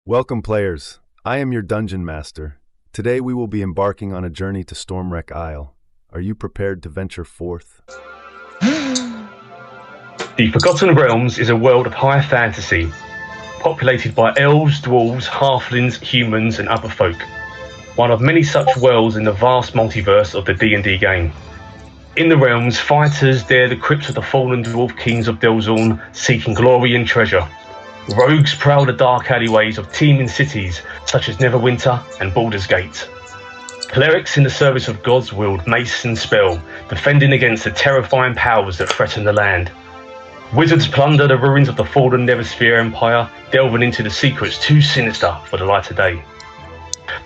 Welcome, players. I am your dungeon master. Today we will be embarking on a journey to Stormwreck Isle. Are you prepared to venture forth? The Forgotten Realms is a world of high fantasy, populated by elves, dwarves, halflings, humans, and other folk. One of many such worlds in the vast multiverse of the D&D game. In the realms, fighters dare the crypts of the fallen dwarf kings of Dewahn, seeking glory and treasure. Rogues prowl the dark alleyways of teeming cities such as Neverwinter and Baldur's Gate. Clerics in the service of gods wield mace and spell, defending against the terrifying powers that threaten the land. Wizards plunder the ruins of the fallen Neversphere Empire, delving into the secrets too sinister for the light of day.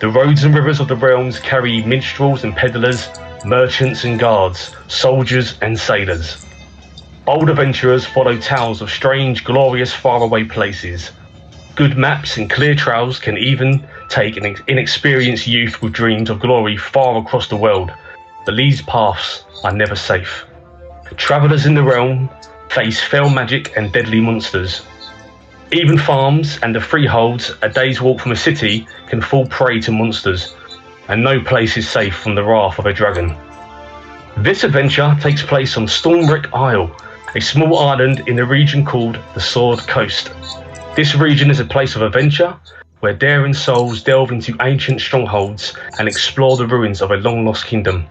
The roads and rivers of the realms carry minstrels and peddlers, merchants and guards, soldiers and sailors. Bold adventurers follow tales of strange, glorious, faraway places. Good maps and clear trails can even take an inexperienced youth with dreams of glory far across the world, but these paths are never safe. Travellers in the realm face fell magic and deadly monsters. Even farms and the freeholds, a day's walk from a city, can fall prey to monsters, and no place is safe from the wrath of a dragon. This adventure takes place on Stormwreck Isle, a small island in the region called the Sword Coast. This region is a place of adventure, where daring souls delve into ancient strongholds and explore the ruins of a long-lost kingdom.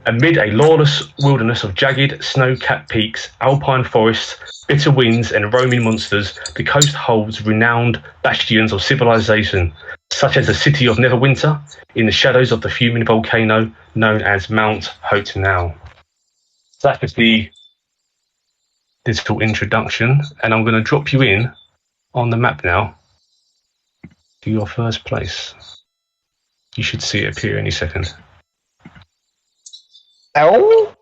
Amid a lawless wilderness of jagged, snow-capped peaks, alpine forests, bitter winds and roaming monsters, the coast holds renowned bastions of civilization, such as the city of Neverwinter, in the shadows of the fuming volcano known as Mount Hotenau. So that's just the digital introduction, and I'm going to drop you in on the map now to your first place. You should see it appear any second. Ow!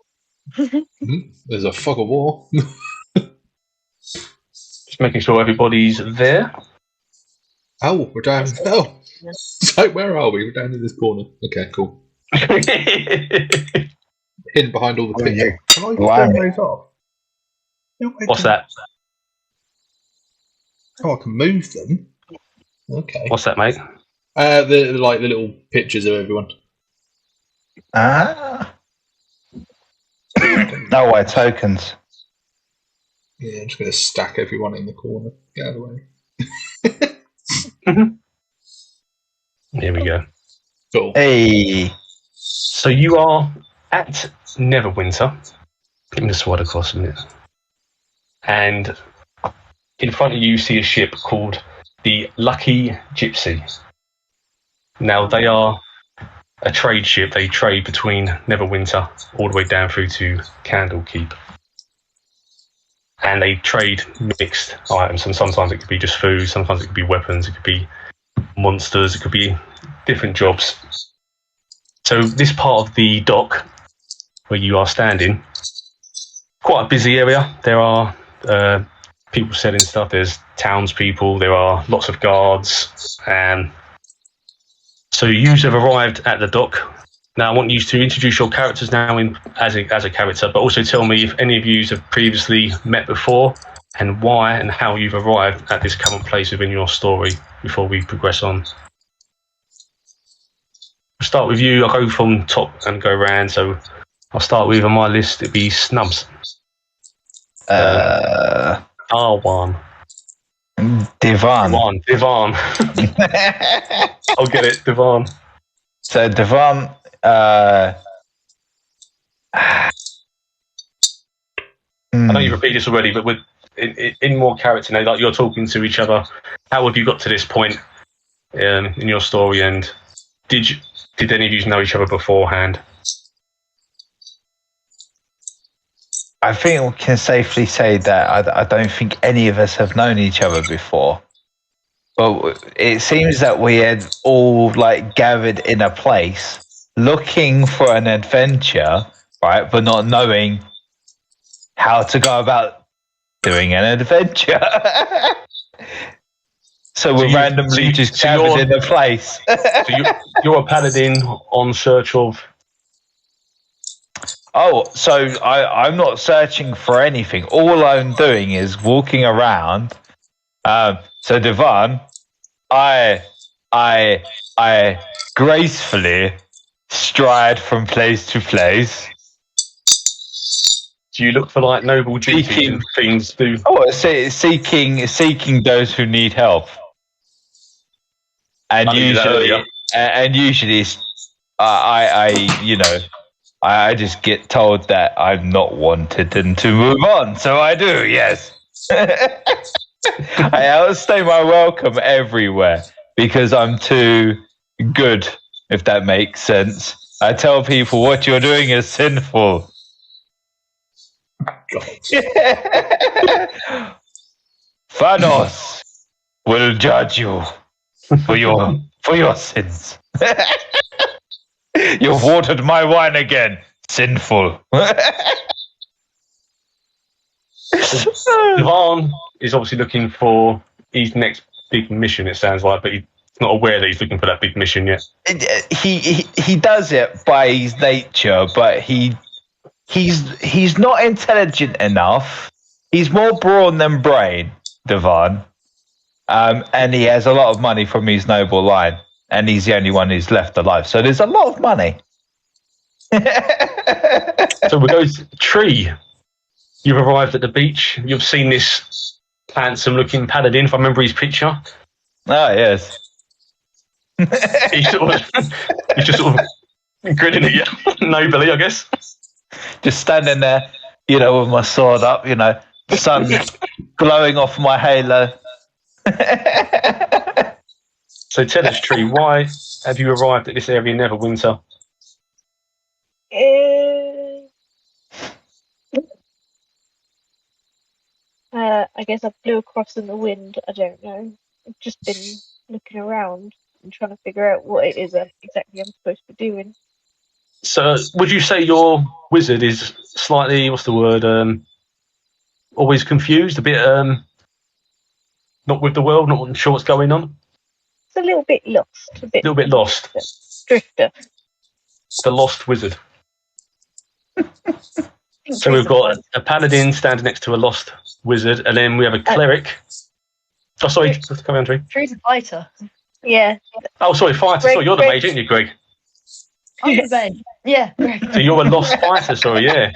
There's a fog of war. Just making sure everybody's there. Oh, we're down. Oh, so where are we? We're down in this corner. Okay, cool. Hidden behind all the pictures. Can I turn those off? No, What's that? Oh, I can move them. Okay. What's that, mate? The little pictures of everyone. Ah. No way, tokens. Yeah, I'm just going to stack everyone in the corner. Get out of the way. Here we go. Cool. Hey. So you are at Neverwinter. Let me just swat across a minute. And in front of you see a ship called the Lucky Gypsy. Now they are a trade ship. They trade between Neverwinter all the way down through to Candlekeep. And they trade mixed items, and sometimes it could be just food, sometimes it could be weapons, it could be monsters, it could be different jobs. So this part of the dock where you are standing, quite a busy area. There are people selling stuff, there's townspeople, there are lots of guards. So you have arrived at the dock. Now I want you to introduce your characters now as a character, but also tell me if any of you have previously met before and why and how you've arrived at this current place within your story before we progress on. We'll start with you. I'll go from top and go around. So I'll start with, on my list, it'd be Snubs. Dewahn. Dewahn. I'll get it, Dewahn. So Dewahn. I know you've repeated this already, but with in more character now, like you're talking to each other, how have you got to this point in your story? And did any of you know each other beforehand? I think we can safely say that I don't think any of us have known each other before. But it seems that we had all gathered in a place looking for an adventure, right? But not knowing how to go about doing an adventure. So we're randomly just gathered in a place. So you're a paladin on search of... Oh, so I'm not searching for anything. All I'm doing is walking around. So Dewahn, I gracefully stride from place to place. Do you look for like noble duties and things to do? Oh, seeking those who need help. And I did that earlier. usually, I just get told that I'm not wanted and to move on. So I do, yes. I outstay my welcome everywhere because I'm too good, if that makes sense. I tell people what you're doing is sinful. Thanos will judge you for your sins. You've watered my wine again. Sinful. Dewahn is obviously looking for his next big mission, it sounds like, but he's not aware that he's looking for that big mission yet. He does it by his nature, but he's not intelligent enough. He's more brawn than brain, Dewahn. And he has a lot of money from his noble line, and he's the only one who's left alive. So there's a lot of money. So we go to Tree. You've arrived at the beach. You've seen this handsome-looking paladin, if I remember his picture. Ah, yes. He's just sort of grinning at you, nobly, I guess. Just standing there, with my sword up, sun glowing off my halo. So tell us, Tree, why have you arrived at this area in Neverwinter? I guess I blew across in the wind. I don't know. I've just been looking around and trying to figure out what it is exactly I'm supposed to be doing. So, would you say your wizard is slightly, what's the word, always confused, a bit, not with the world, not sure what's going on? It's a little bit lost. A little bit lost. Drifter. The lost wizard. So we've got a paladin standing next to a lost wizard, and then we have a cleric. Oh, sorry, come on, Tree. Tree's a fighter. Yeah. Oh, sorry, fighter. Sorry, you're the mage, aren't you, Greg? I'm the mage. Yeah, Greg. So you're a lost fighter, sorry, yeah.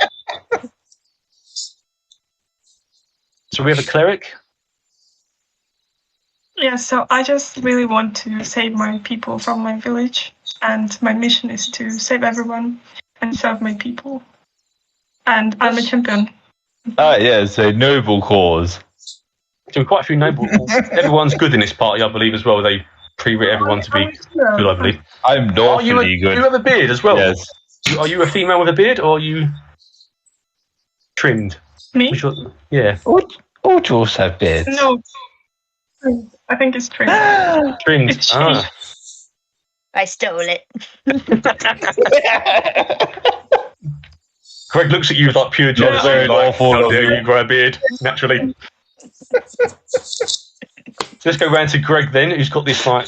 So we have a cleric. Yeah, so I just really want to save my people from my village, and my mission is to save everyone and serve my people. And I'm a champion. Ah, yes, a noble cause. So quite a few noble. Everyone's good in this party, I believe, as well. They pre-writ everyone to be good, I believe. I'm awfully good. You have a beard as well? Yes. Are you a female with a beard, or are you trimmed? Me? Yeah. All dwarves have beards. No. I think it's trimmed. Trimmed. It's changed. I stole it. Greg looks at you like pure jealousy. very awful How of dare you. you grow a beard, naturally. So let's go round to Greg then, who's got this like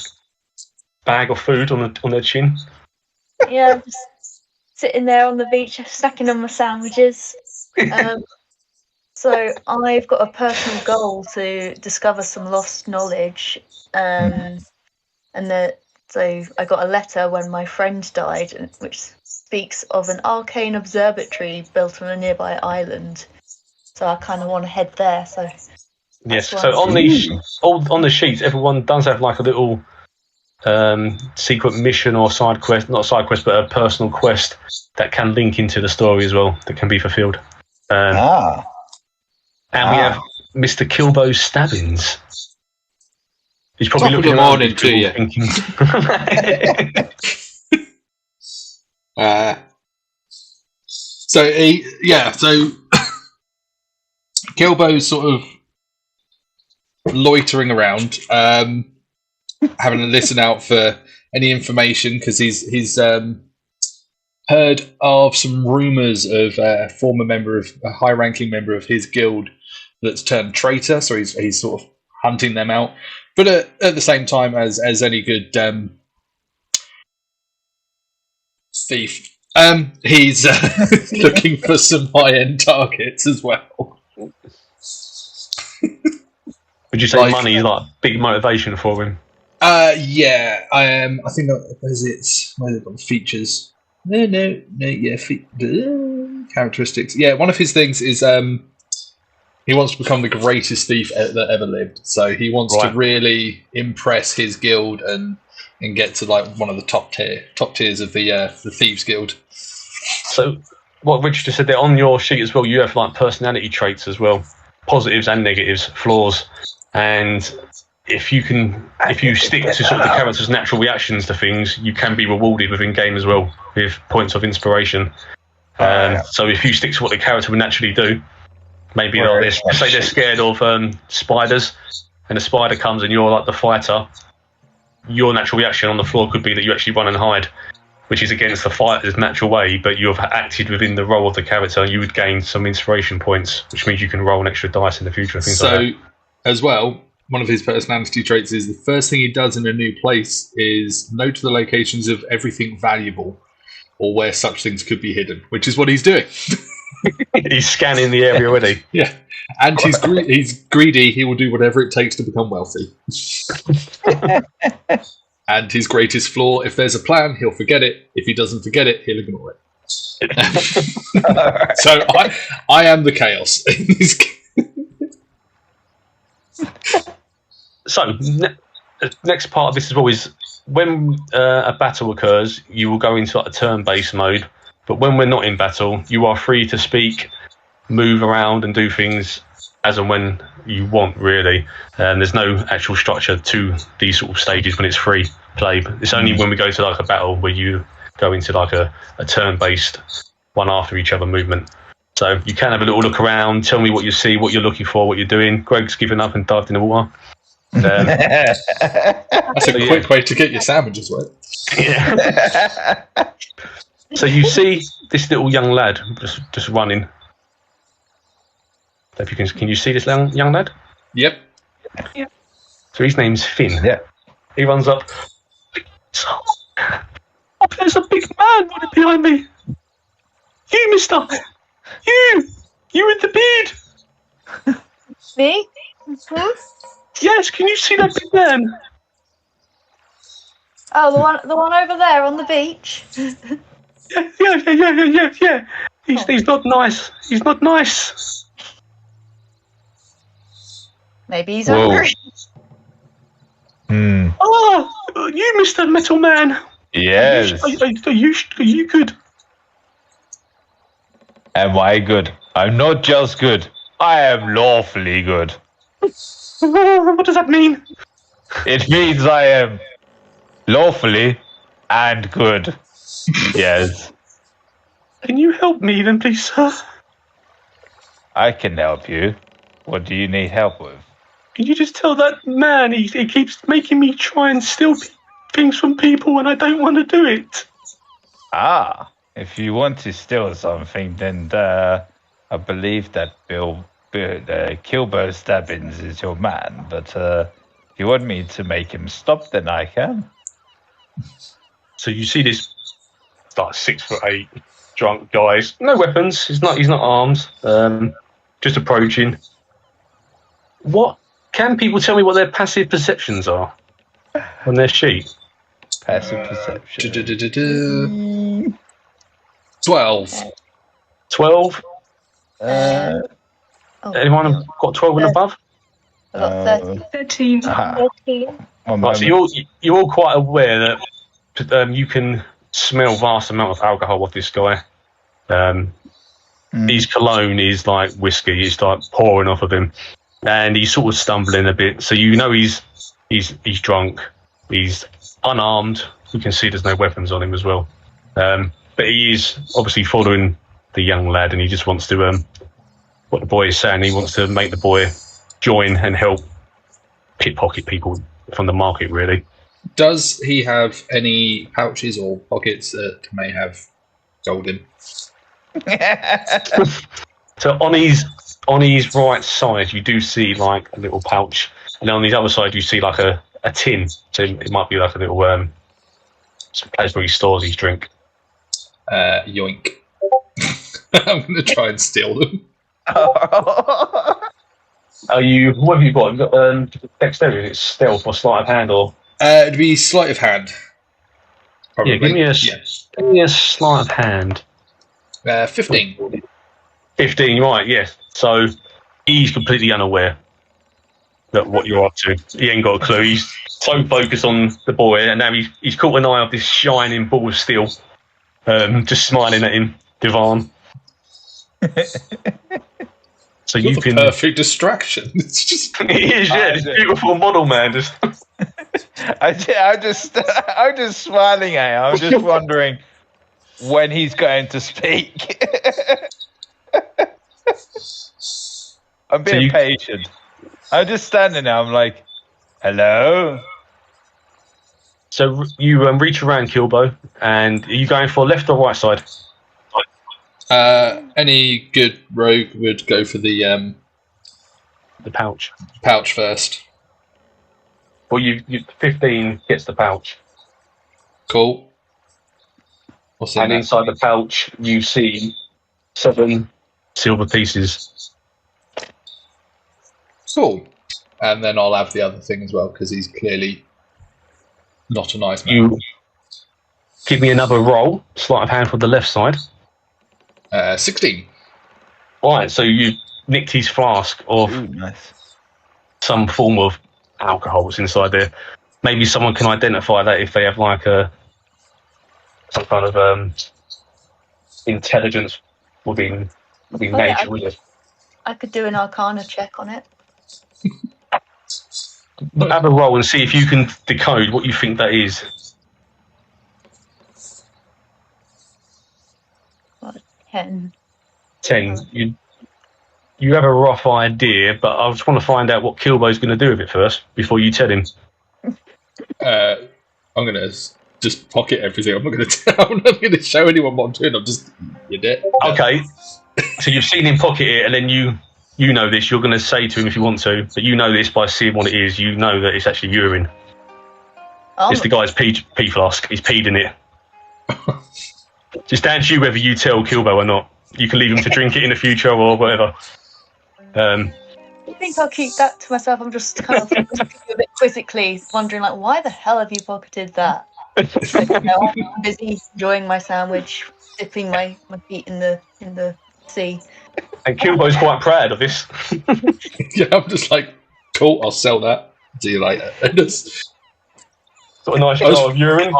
bag of food on their chin. Yeah, I'm just sitting there on the beach, snacking on my sandwiches. So I've got a personal goal to discover some lost knowledge. So I got a letter when my friend died, which speaks of an arcane observatory built on a nearby island. So I kind of want to head there. So yes. So on the sheets, everyone does have like a little secret mission or side quest, not a side quest, but a personal quest that can link into the story as well, that can be fulfilled. And we have Mr. Kilbo's stabbings. He's probably looking around. Morning to you. Thinking. So Kilbo's sort of loitering around, having a listen out for any information, because he's heard of some rumours of a high-ranking member of his guild that's turned traitor. So he's sort of hunting them out, but at the same time, as any good thief, he's looking for some high-end targets as well. Would you say money is like big motivation for him? Yeah, I am. I think where's it? Where's it got features? No. Yeah, characteristics. Yeah, one of his things is he wants to become the greatest thief that ever lived. So he wants to really impress his guild and get to like one of the top tiers of the thieves guild. So what Richard just said there on your sheet as well, you have like personality traits as well, positives and negatives, flaws, and if you stick to sort of the character's natural reactions to things, you can be rewarded within game as well with points of inspiration. So if you stick to what the character would naturally do, maybe say they're scared of spiders, and a spider comes and you're like the fighter, your natural reaction on the floor could be that you actually run and hide, which is against the fighter's natural way, but you have acted within the role of the character, and you would gain some inspiration points, which means you can roll an extra dice in the future. Things like that. As well, one of his personality traits is the first thing he does in a new place is note the locations of everything valuable or where such things could be hidden, which is what he's doing. He's scanning the area already. Yeah, and he's greedy. He will do whatever it takes to become wealthy. And his greatest flaw, if there's a plan, he'll forget it. If he doesn't forget it, he'll ignore it. So I am the chaos in this game. So, next part of this as well is when a battle occurs, you will go into like a turn-based mode. But when we're not in battle, you are free to speak, move around, and do things as and when you want, really. There's no actual structure to these sort of stages when it's free play. It's only when we go to like a battle where you go into like a turn-based one after each other movement. So you can have a little look around, tell me what you see, what you're looking for, what you're doing. Greg's given up and dived in the water. That's a quick way to get your sandwiches, right? Yeah. So you see this little young lad just running. If you can you see this young lad? Yep. So his name's Finn. Yeah. He runs up. There's a big man running behind me. You, mister. You in the beard. Me? Hmm? Yes, can you see that big man? Oh, the one over there on the beach. Yeah. He's not nice. He's not nice. Maybe he's hungry. Oh, you, Mr. Metal Man. Yes. Are you good? Am I good? I'm not just good. I am lawfully good. What does that mean? It means I am lawfully and good. Yes. Can you help me then, please, sir? I can help you. What do you need help with? Can you just tell that man he keeps making me try and steal things from people and I don't want to do it? Ah, if you want to steal something, then I believe that Kilbo Stabbins is your man. But if you want me to make him stop, then I can. So you see this like 6'8" drunk guys, no weapons. He's not armed. Just approaching. What can people tell me what their passive perceptions are on their sheet? Passive perception. 12. 12. Anyone got 12 and above? I got 13. 13. Right, so you're all quite aware that you can smell vast amount of alcohol off this guy. His cologne is like whiskey. It's like pouring off of him, and he's sort of stumbling a bit. So you know he's drunk. He's unarmed. You can see there's no weapons on him as well. But he is obviously following the young lad, and he just wants to what the boy is saying. He wants to make the boy join and help pickpocket people from the market, really. Does he have any pouches or pockets that may have gold in? So on his right side, you do see like a little pouch, and on the other side, you see like a tin. So it might be like a little place where he stores his drink. Yoink. I'm going to try and steal them. What have you got? You've got dexterity. It's stealth or sleight of hand or It'd be sleight of hand. Probably. Yeah, give me a sleight of hand. 15. 15, right? Yes. So he's completely unaware that what you're up to. He ain't got a clue. He's so focused on the boy, and now he's caught an eye of this shining ball of steel, just smiling at him, Dewahn. So You're you the can perfect distraction. It's just it is, yeah, this beautiful model man. Just I'm just smiling at him. I'm just wondering when he's going to speak. I'm being patient. I'm just standing there. I'm like, hello? So you reach around Kilbo, and are you going for left or right side? any good rogue would go for the pouch. pouch first. Well, you 15 gets the pouch. Cool. What's in And that? inside the pouch, you see 7 silver pieces. Cool. And then I'll have the other thing as well, because he's clearly not a nice man. You give me another roll, sleight of hand for the left side. 16. Right, so you nicked his flask of Nice. some form of alcohol that's inside there. Maybe someone can identify that if they have like some kind of intelligence within nature with it. I could do an Arcana check on it. Have a roll and see if you can decode what you think that is. 10. 10. You have a rough idea, but I just want to find out what Kilbo's going to do with it first before you tell him. I'm going to just pocket everything. I'm not going to I'm not going to show anyone what I'm doing. I'm just you did. Okay. So you've seen him pocket it, and then you know this. You're going to say to him if you want to, but you know this by seeing what it is. You know that it's actually urine. It's the guy's pee flask. He's peed in it. Just down to you whether you tell Kilbo or not. You can leave him to drink it in the future or whatever. I think I'll keep that to myself. I'm just kind of a bit quizzically wondering, like, why the hell have you pocketed that? But, I'm busy enjoying my sandwich, dipping my feet in the sea. And Kilbo's quite proud of this. Yeah, I'm just like, cool, I'll sell that. See you later. Got a nice jar of urine.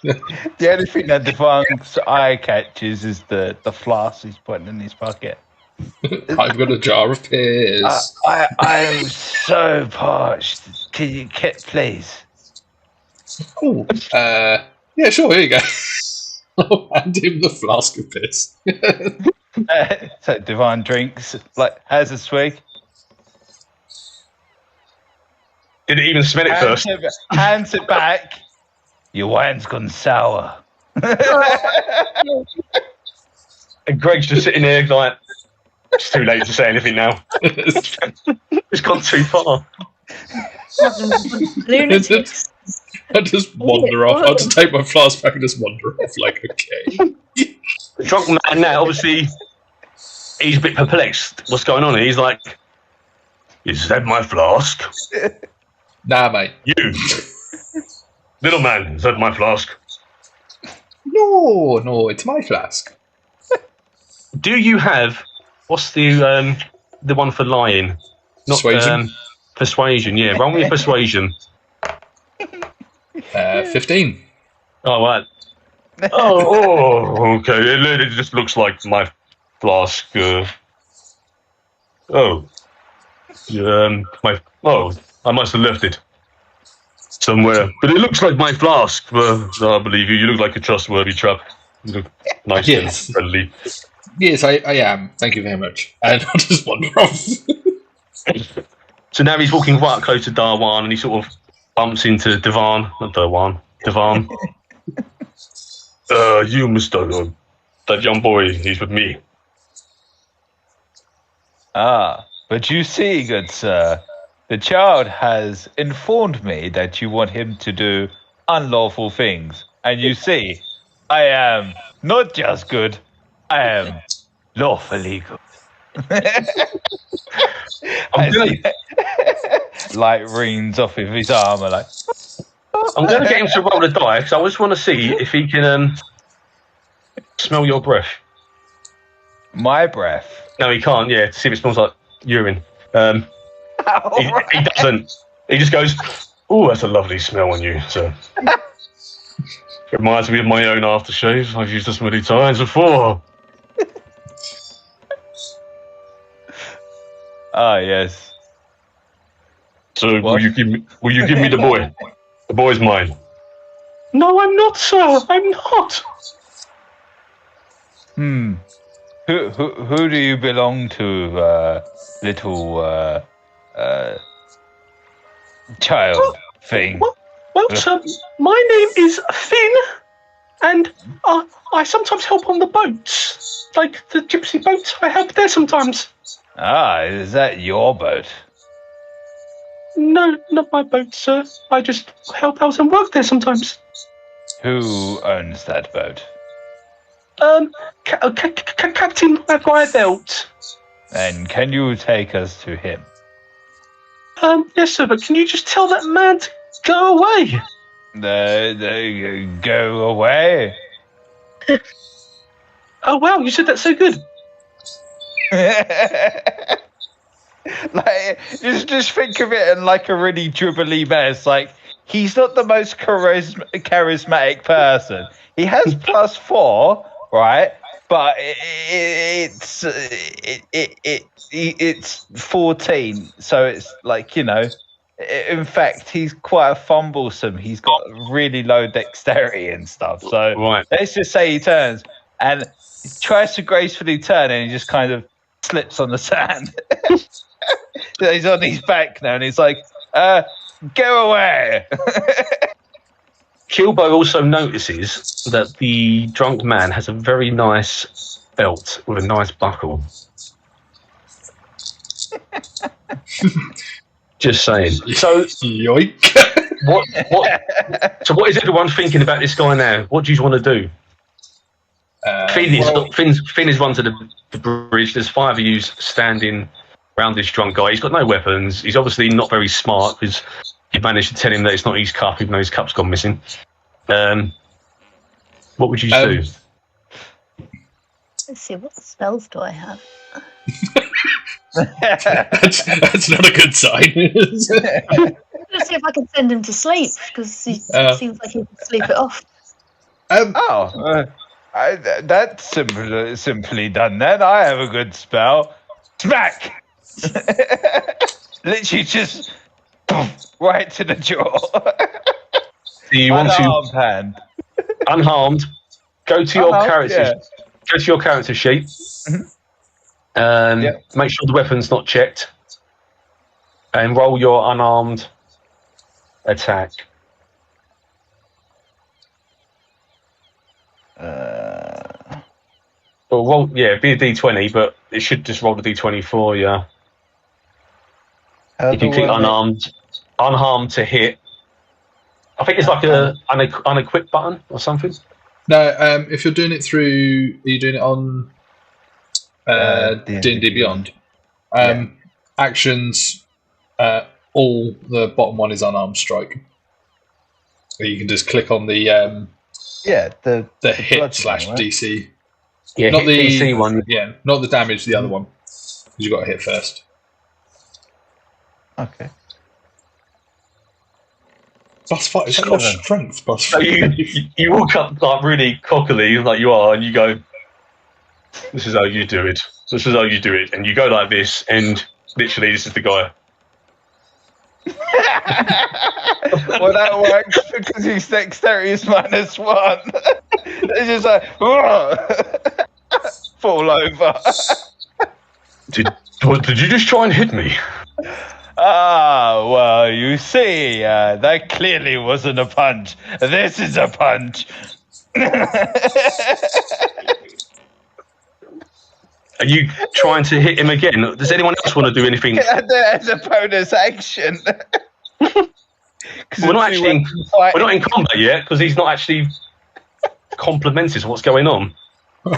The only thing that Dewann's eye catches is the flask he's putting in his pocket. I've got a jar of piss. I'm so parched. Can you get, please? Cool. Yeah, sure, here you go. I'll hand him the flask of piss. So Dewahn drinks, like, has a swig. Didn't even smell it first. Hands it back. Your wine's gone sour. And Greg's just sitting there like, it's too late to say anything now. It's gone too far. Lunatics. I just wander off. I'll just take my flask back and just wander off like, okay. The drunk man now, obviously, he's a bit perplexed. What's going on here? He's like, is that my flask? Nah, mate. You. Little man, is that my flask? No, it's my flask. Do you have, what's the one for lying? Not Persuasion? Persuasion, yeah. Roll me a persuasion. 15. Oh, right. Oh, okay. It just looks like my flask. I must have left it somewhere. But it looks like my flask. I believe you. You look like a trustworthy chap. You look nice Yes. and friendly. Yes, I am. Thank you very much. And I'll just wander off. So now he's walking right close to Dewahn, and he sort of bumps into Dewahn. Not Dewahn. Dewahn. You, Mr. That young boy, he's with me. But you see, good sir, the child has informed me that you want him to do unlawful things. And you see, I am not just good, I am lawfully good. I'm doing Light rings off of his arm, and like, I'm going to get him to roll a die because I just want to see if he can smell your breath. My breath? No, he can't. Yeah, to see if it smells like urine. He doesn't. He just goes, "Oh, that's a lovely smell on you, sir." Reminds me of my own aftershave. I've used this many times before. Ah, yes. So will you give me the boy? The boy's mine. No, I'm not, sir. I'm not. Who do you belong to, little child thing? Well, sir, my name is Finn, and I sometimes help on the boats, like the gypsy boats. I help there sometimes. Ah, is that your boat? No, not my boat, sir. I just help out and work there sometimes. Who owns that boat? Captain Guybelt. And can you take us to him? Yes, sir, but can you just tell that man to go away? Go away? Oh, wow, you said that so good. Like, just think of it in like a really dribbly mess. Like, he's not the most charismatic person. He has +4, right? But it's 14, so it's like, you know. In fact, he's quite a fumblesome. He's got really low dexterity and stuff. So let's just say he turns and he tries to gracefully turn, and he just kind of slips on the sand. He's on his back now, and he's like, "Go away." Kilbo also notices that the drunk man has a very nice belt with a nice buckle. Just saying. So, yoink. So what is everyone thinking about this guy now? What do you want to do? Finn is run to the bridge. There's 5 of you standing around this drunk guy. He's got no weapons. He's obviously not very smart because you managed to tell him that it's not his cup, even though his cup's gone missing. What would you do? Let's see, what spells do I have? that's not a good sign. Let's see if I can send him to sleep, because he seems like he can sleep it off. That's simply done then. I have a good spell. Smack! Literally just right to the jaw. Do you want to hand. unharmed? Go to your character. Yeah. Go to your character sheet. Make sure the weapon's not checked, and roll your unarmed attack. Well, roll, be a d20, but it should just roll the d20 for you. If you click unharmed to hit, I think it's like a unequip button or something. No, if you're doing it through, are you doing it on D&D Beyond? Actions, all the bottom one is unarmed strike. So you can just click on the hit / DC. Yeah, not the DC one. Yeah, not the damage. The other one, because you got to hit first. Okay. +5. Is that your strength? +5. So you walk up like really cockily, like you are, and you go, "This is how you do it. This is how you do it." And you go like this, and literally, this is the guy. Well, that works because his dexterity is -1. It's just like, fall over. Did you just try and hit me? Well, you see, that clearly wasn't a punch. This is a punch. Are you trying to hit him again? Does anyone else want to do anything? As a bonus action. We're not in combat yet because he's not actually complimented what's going on. So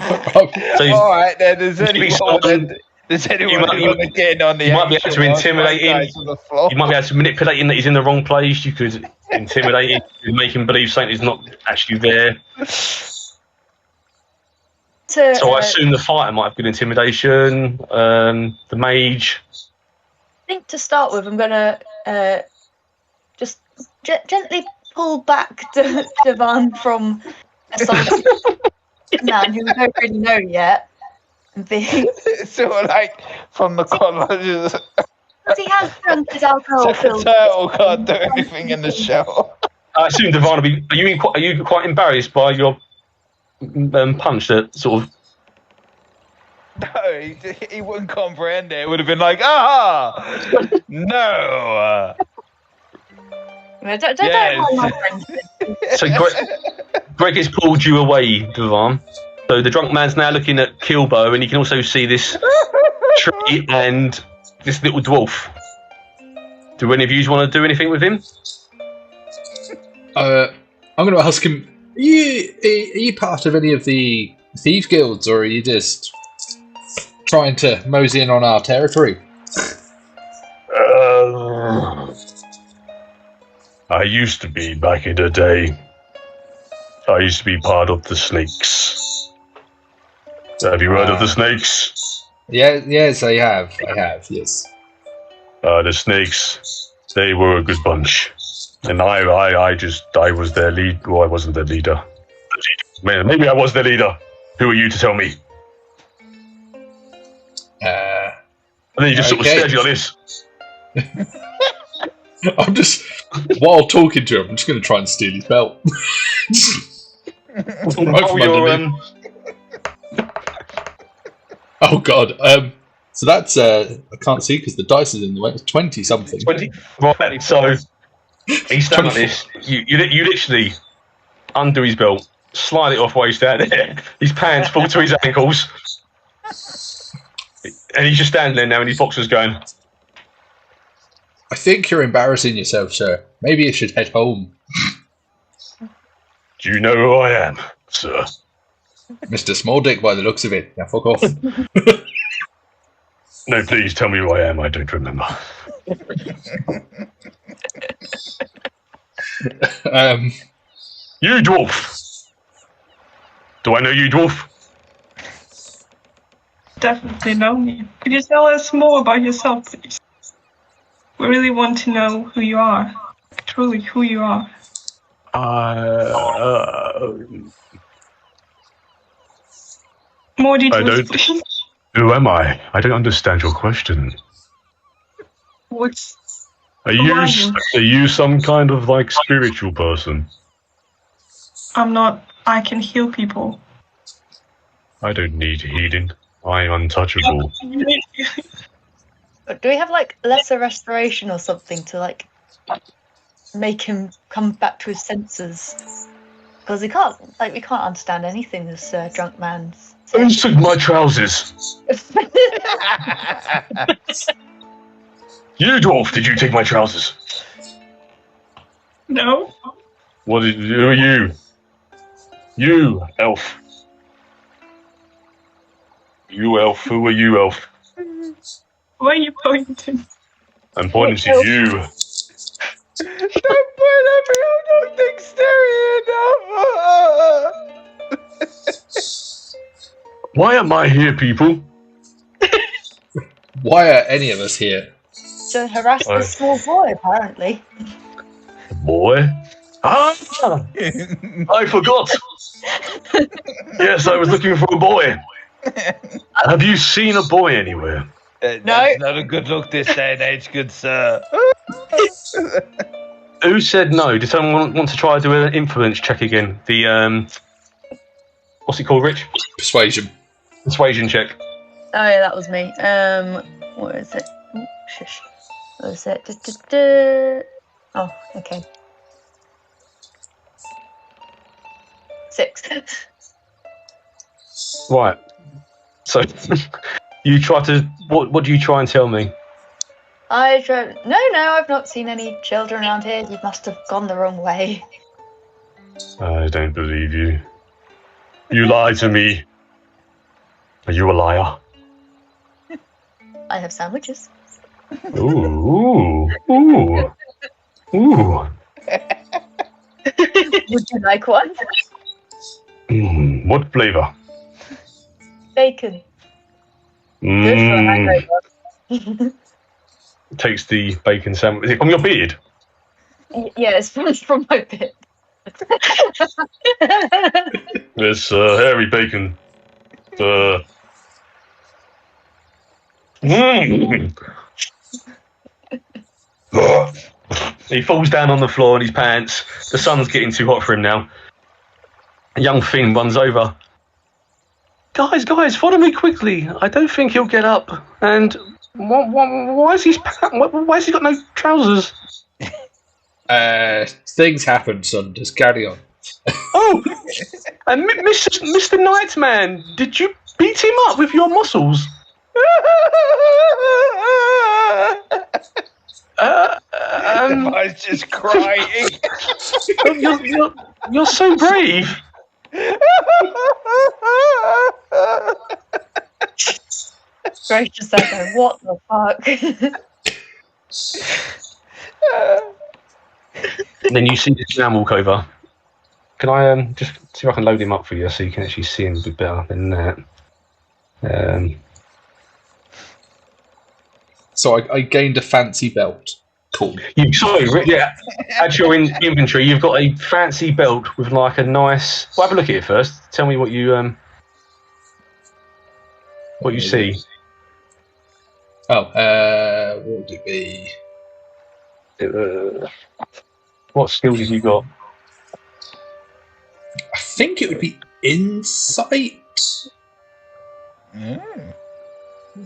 all right, then. Does anyone You might- want to get on the you might be able action to whilst my intimidate him. guy's on the floor? You might be able to manipulate him that he's in the wrong place. You could intimidate him, you could make him believe something is not actually there. So I assume the fighter might have good intimidation. The mage. I think to start with, I'm gonna just gently pull back Dewahn from a silent man who we don't really know yet, and be Sort of like from the collar. because he has drunk his alcohol The filled. turtle can't do anything in the shell. I assume Dewahn will be. Are you quite embarrassed by your punch that sort of? No, he wouldn't comprehend it. It would have been like, ah, no. Don't Yes. mind my friends. So Greg has pulled you away, Dewahn. So the drunk man's now looking at Kilbo, and he can also see this tree and this little dwarf. Do any of you want to do anything with him? I'm going to ask him. Are you part of any of the thief guilds, or are you just trying to mosey in on our territory? I used to be back in the day. I used to be part of the snakes. Have you heard of the snakes? Yeah, yes, I have. Yes. The snakes, they were a good bunch. And I was their lead. Well, I wasn't their leader. Maybe I was their leader. Who are you to tell me? And then he just sort of okay. stares you like this. I'm just, while talking to him, I'm just going to try and steal his belt. Oh, you're, Oh god. So that's I can't see because the dice is in the way. It's 20 something. 20. Right, so he's standing like this. You literally undo his belt, slide it off while he's standing there. His pants fall to his ankles. And he's just standing there now, and his boxer's going. I think you're embarrassing yourself, sir. Maybe you should head home. Do you know who I am, sir? Mr. Small Dick by the looks of it. Now fuck off. No, please tell me who I am. I don't remember. You dwarf. Do I know you, dwarf? Definitely know me. Could you tell us more about yourself, please? We really want to know who you are. Truly, who you are. More details, please. Who am I? I don't understand your question. What's... Are Who are you some kind of like spiritual person? I'm not... I can heal people. I don't need healing. I'm untouchable. Do we have like lesser restoration or something to like make him come back to his senses? Because we can't understand anything this drunk man's. Who took my trousers? You dwarf, did you take my trousers? No? Who are you? You, elf. You, elf. Who are you, elf? Where are you pointing? I'm pointing to you. Don't point at me, I'm not dexterity enough. Why am I here, people? Why are any of us here? To harass the small boy, apparently. Boy? Ah! I forgot. Yes, I was looking for a boy. Have you seen a boy anywhere? That's not a good look this day and age, good sir. Who said no? Did someone want to try to do an influence check again? The what's it called, Rich? Persuasion. Persuasion check. Oh yeah, that was me. What is it? Oh, shush. What is it? Oh, okay. 6. Right. So you try to what do you try and tell me? No, I've not seen any children around here. You must have gone the wrong way. I don't believe you. You lied to me. Are you a liar? I have sandwiches. Ooh. Ooh. Ooh. Would you like one? What flavour? Bacon. Good for a hangover. Takes the bacon sandwich. Is it from your beard? Yeah, it's from my bit. It's hairy bacon. He falls down on the floor in his pants. The sun's getting too hot for him now. A young Finn runs over. Guys, follow me quickly. I don't think he'll get up. And why is he got no trousers? Things happen, son. Just carry on. Oh, and Mr. Nightman, did you beat him up with your muscles? I was just crying. You're so brave. Gracious, echo, what the fuck? And then you see this man walk over. Can I just see if I can load him up for you so you can actually see him a bit better than that? So I gained a fancy belt. Cool. At your inventory, you've got a fancy belt with like a nice. Well, have a look at it first. Tell me what you see. Oh, what would it be? What skills have you got? I think it would be insight.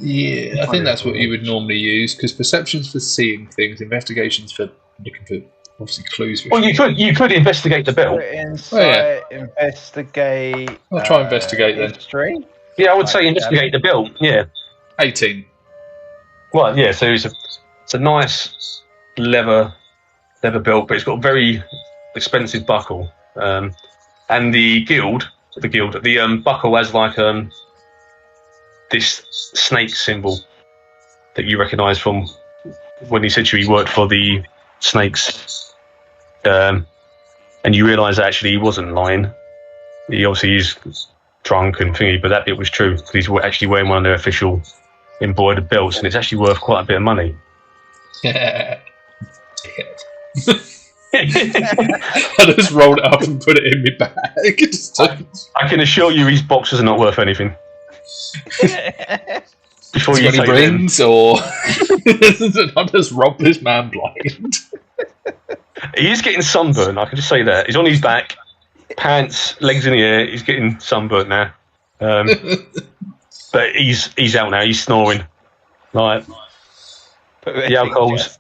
Yeah, I think that's what you would normally use, because perception's for seeing things, investigation's for looking for obviously clues. Well, you could investigate the belt. Insight, investigate. I'll try investigate then. History? Yeah, I would say investigate the belt. Yeah. 18. Well, yeah. So it's a nice leather belt, but it's got a very expensive buckle. And the buckle has like this snake symbol that you recognise from when he said to you he worked for the snakes. And you realise actually he wasn't lying. He obviously is drunk and thingy, but that bit was true because he's actually wearing one of their official embroidered belts, and it's actually worth quite a bit of money. I just rolled it up and put it in my bag. I can assure you his boxes are not worth anything. Before you say rings, or I'll just rob this man blind. He is getting sunburned, I can just say that. He's on his back, pants, legs in the air, he's getting sunburnt now. But he's out now, he's snoring. Right. The alcohol's...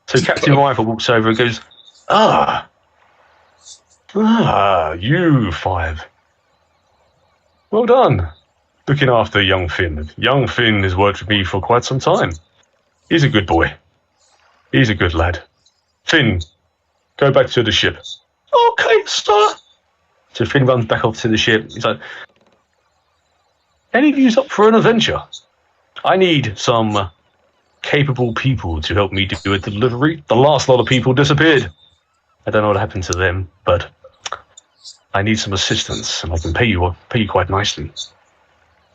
So Captain Rifle walks over and goes, you 5. Well done. Looking after young Finn. Young Finn has worked with me for quite some time. He's a good boy. He's a good lad. Finn, go back to the ship. Okay, sir. So Finn runs back off to the ship. He's like, any of you's up for an adventure? I need some capable people to help me do a delivery. The last lot of people disappeared. I don't know what happened to them, but I need some assistance, and I can pay you quite nicely.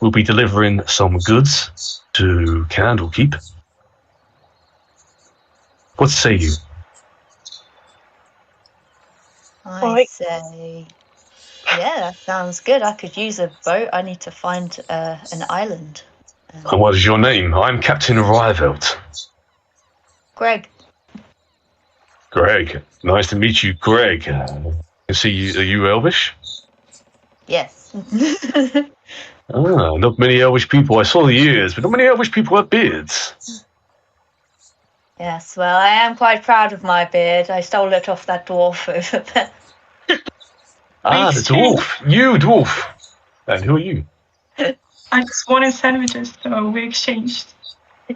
We'll be delivering some goods to Candlekeep. What say you? I say, yeah, that sounds good. I could use a boat. I need to find an island. And what is your name? I'm Captain Rivelt. Greg. Greg. Nice to meet you, Greg. I see you. Are you Elvish? Yes. Not many Elvish people. I saw the ears, but not many Elvish people have beards. Yes, well, I am quite proud of my beard. I stole it off that dwarf over there. The dwarf. You, dwarf. And who are you? I just wanted sandwiches, so we exchanged. A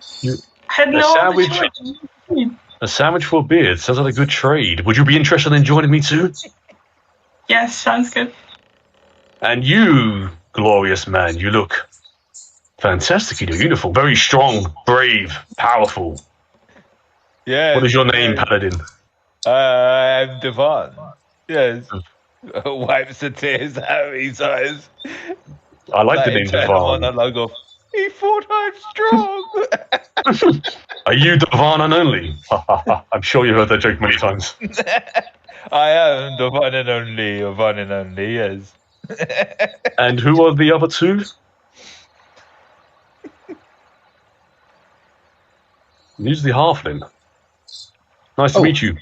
sandwich for a beard. Sounds like a good trade. Would you be interested in joining me too? Yes, sounds good. And you, glorious man, you look Fantastic in your uniform. Very strong, brave, powerful. Yeah. What is your name, Paladin? I'm Dewahn. Yes. Wipes the tears out of his eyes. I like the name Dewahn. He thought I'm strong. Are you Dewahn only? I'm sure you've heard that joke many times. I am the one and only, yes. And who are the other two? Who's the halfling? Nice to meet you.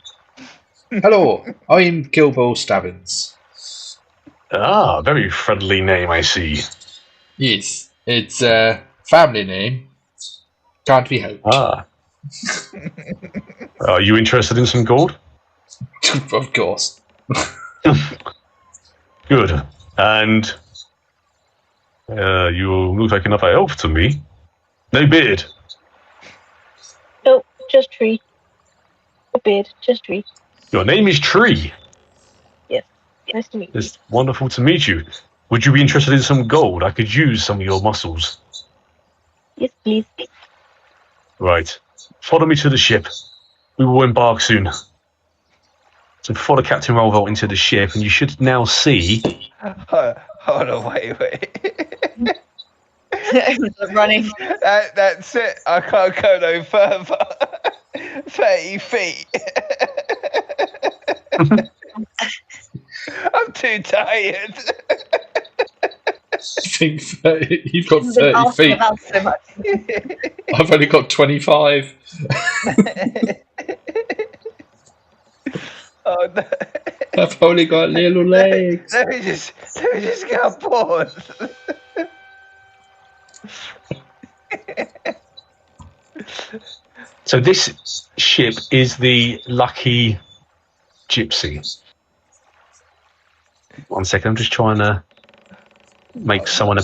Hello, I'm Kilbo Stabbins. Ah, very friendly name, I see. Yes, it's a family name. Can't be helped. Ah. Are you interested in some gold? Of course. Good. And you look like another elf to me. No beard. Oh, just Tree. No beard, just Tree. Your name is Tree. Yes. Nice to meet you. It's wonderful to meet you. Would you be interested in some gold? I could use some of your muscles. Yes, please. Right. Follow me to the ship. We will embark soon. So follow Captain Rolvolt into the ship, and you should now see... Hold on, wait. Running. That's it. I can't go no further. 30 feet. I'm too tired. I think you've got 30 feet. So much. I've only got 25. Oh no. I've only got little legs. Let me just get a pause. So this ship is the Lucky Gypsy. 1 second, I'm just trying to make someone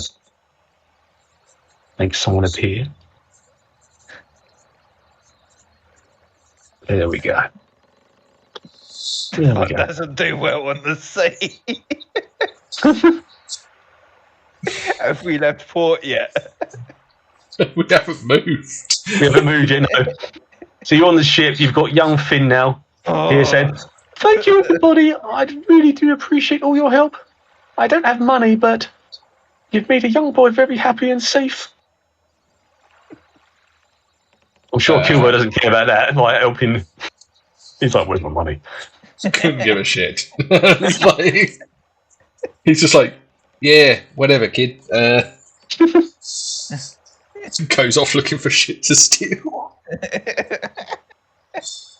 appear. There we go. There we It go. doesn't do well on the sea. Have we left port yet? We haven't moved. We haven't moved yet, no. So you're on the ship, you've got young Finn now. Here said, thank you everybody, I really do appreciate all your help. I don't have money, but you've made a young boy very happy and safe. I'm sure Kilbo doesn't care about that, like helping. He's like, where's my money? Couldn't give a shit. He's just like, yeah, whatever, kid. Goes off looking for shit to steal.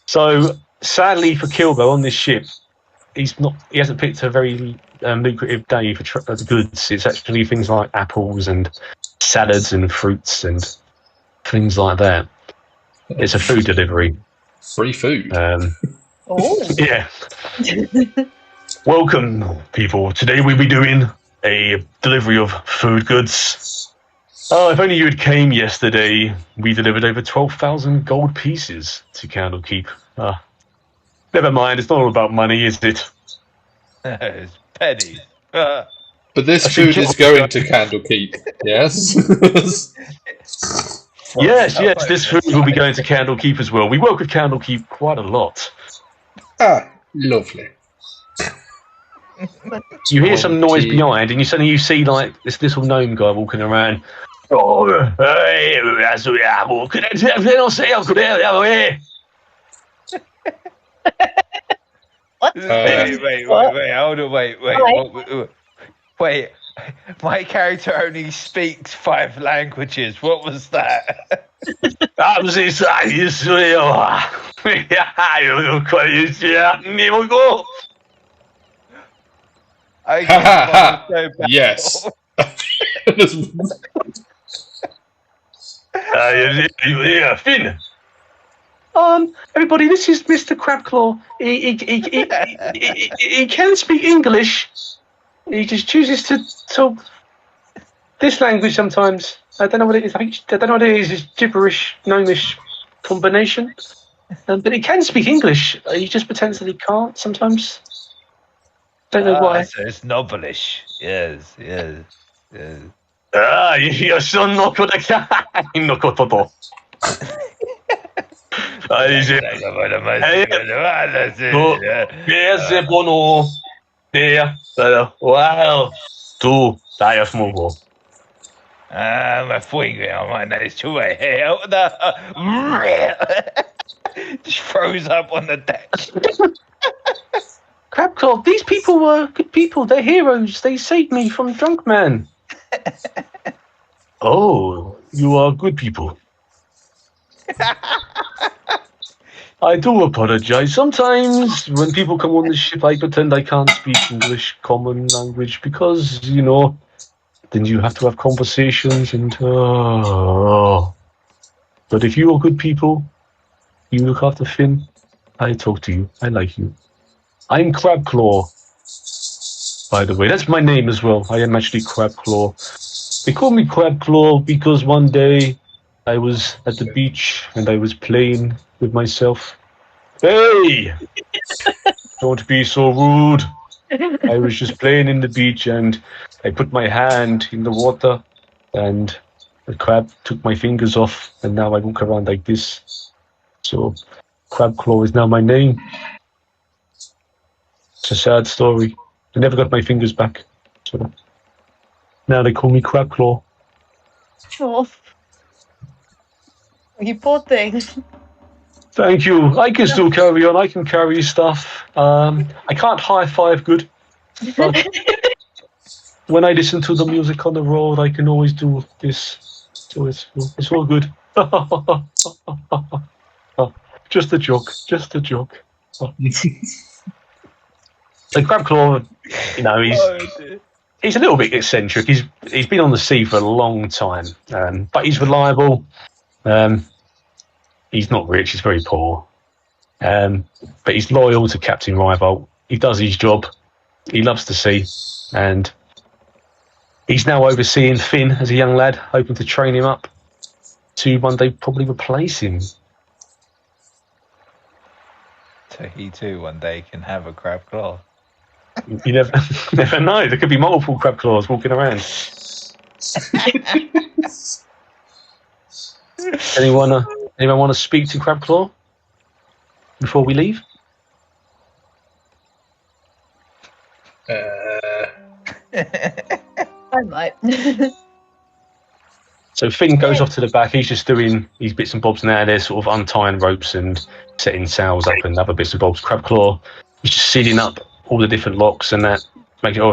So sadly for Kilbo on this ship, he hasn't picked a very lucrative day for the goods. It's actually things like apples and salads and fruits and things like that. It's a food delivery. Free food. Yeah. Welcome, people. Today we'll be doing a delivery of food goods. Oh, if only you had came yesterday, we delivered over 12,000 gold pieces to Candlekeep. Never mind, it's not all about money, is it? It's pennies. But this food is going to Candlekeep, yes? Yes, this food will be going to Candlekeep as well. We work with Candlekeep quite a lot. Ah, lovely. You hear some noise behind, and suddenly you see like this little gnome guy walking around. Oh, hey, that's what I'm walking. What? Wait, hold on, wait. My character only speaks 5 languages. What was that? Yes. Finn. Everybody, this is Mr. Crabclaw. He can speak English. He just chooses to talk this language sometimes. I don't know what it is. I don't know what it is. It's gibberish, gnomish combination. But he can speak English. He just pretends that he can't sometimes. Don't know why. So it's novelish. Yes. your son no koda kai no koto to. Ese bono. Wow. Tu, tajas mugo. My finger on my nose to my hair. Just froze up on the deck. Crabclaw, these people were good people. They're heroes. They saved me from Drunk Man. Oh, you are good people. I do apologize. Sometimes when people come on the ship, I pretend I can't speak English common language because, then you have to have conversations and... But if you are good people, you look after Finn, I talk to you. I like you. I'm Crabclaw, by the way. That's my name as well. I am actually Crabclaw. They call me Crabclaw because one day I was at the beach and I was playing with myself. Hey! Don't be so rude. I was just playing in the beach and I put my hand in the water and the crab took my fingers off and now I walk around like this. So Crabclaw is now my name. It's a sad story. I never got my fingers back. So now they call me Crabclaw. Oh. You poor thing. Thank you. I can still carry on. I can carry stuff. I can't high five good, but when I listen to the music on the road, I can always do this. So it's all good. Just a joke. Just a joke. So Crabclaw, he's a little bit eccentric. He's been on the sea for a long time, but he's reliable. He's not rich, he's very poor. But he's loyal to Captain Rival. He does his job. He loves the sea. And he's now overseeing Finn as a young lad, hoping to train him up to one day probably replace him. So he too one day can have a Crabclaw. You never know. There could be multiple Crabclaws walking around. Anyone want to speak to Crabclaw before we leave? I might. So Finn goes off to the back. He's just doing these bits and bobs now. They're sort of untying ropes and setting sails up and other bits and bobs. Crabclaw is just sealing up all the different locks and that, making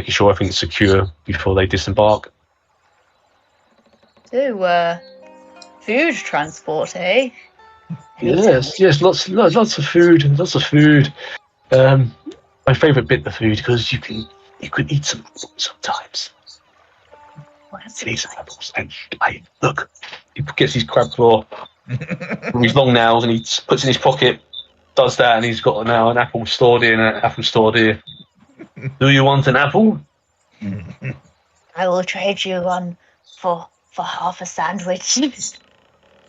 sure everything's secure before they disembark. So, food transport, eh? Yes, lots of food, lots of food. My favourite bit, the food, because you can eat some sometimes. He eats apples, and look, he gets his Crabclaw with his long nails, and he puts in his pocket, does that, and he's got now an apple stored in, an apple stored here. Do you want an apple? I will trade you one for half a sandwich.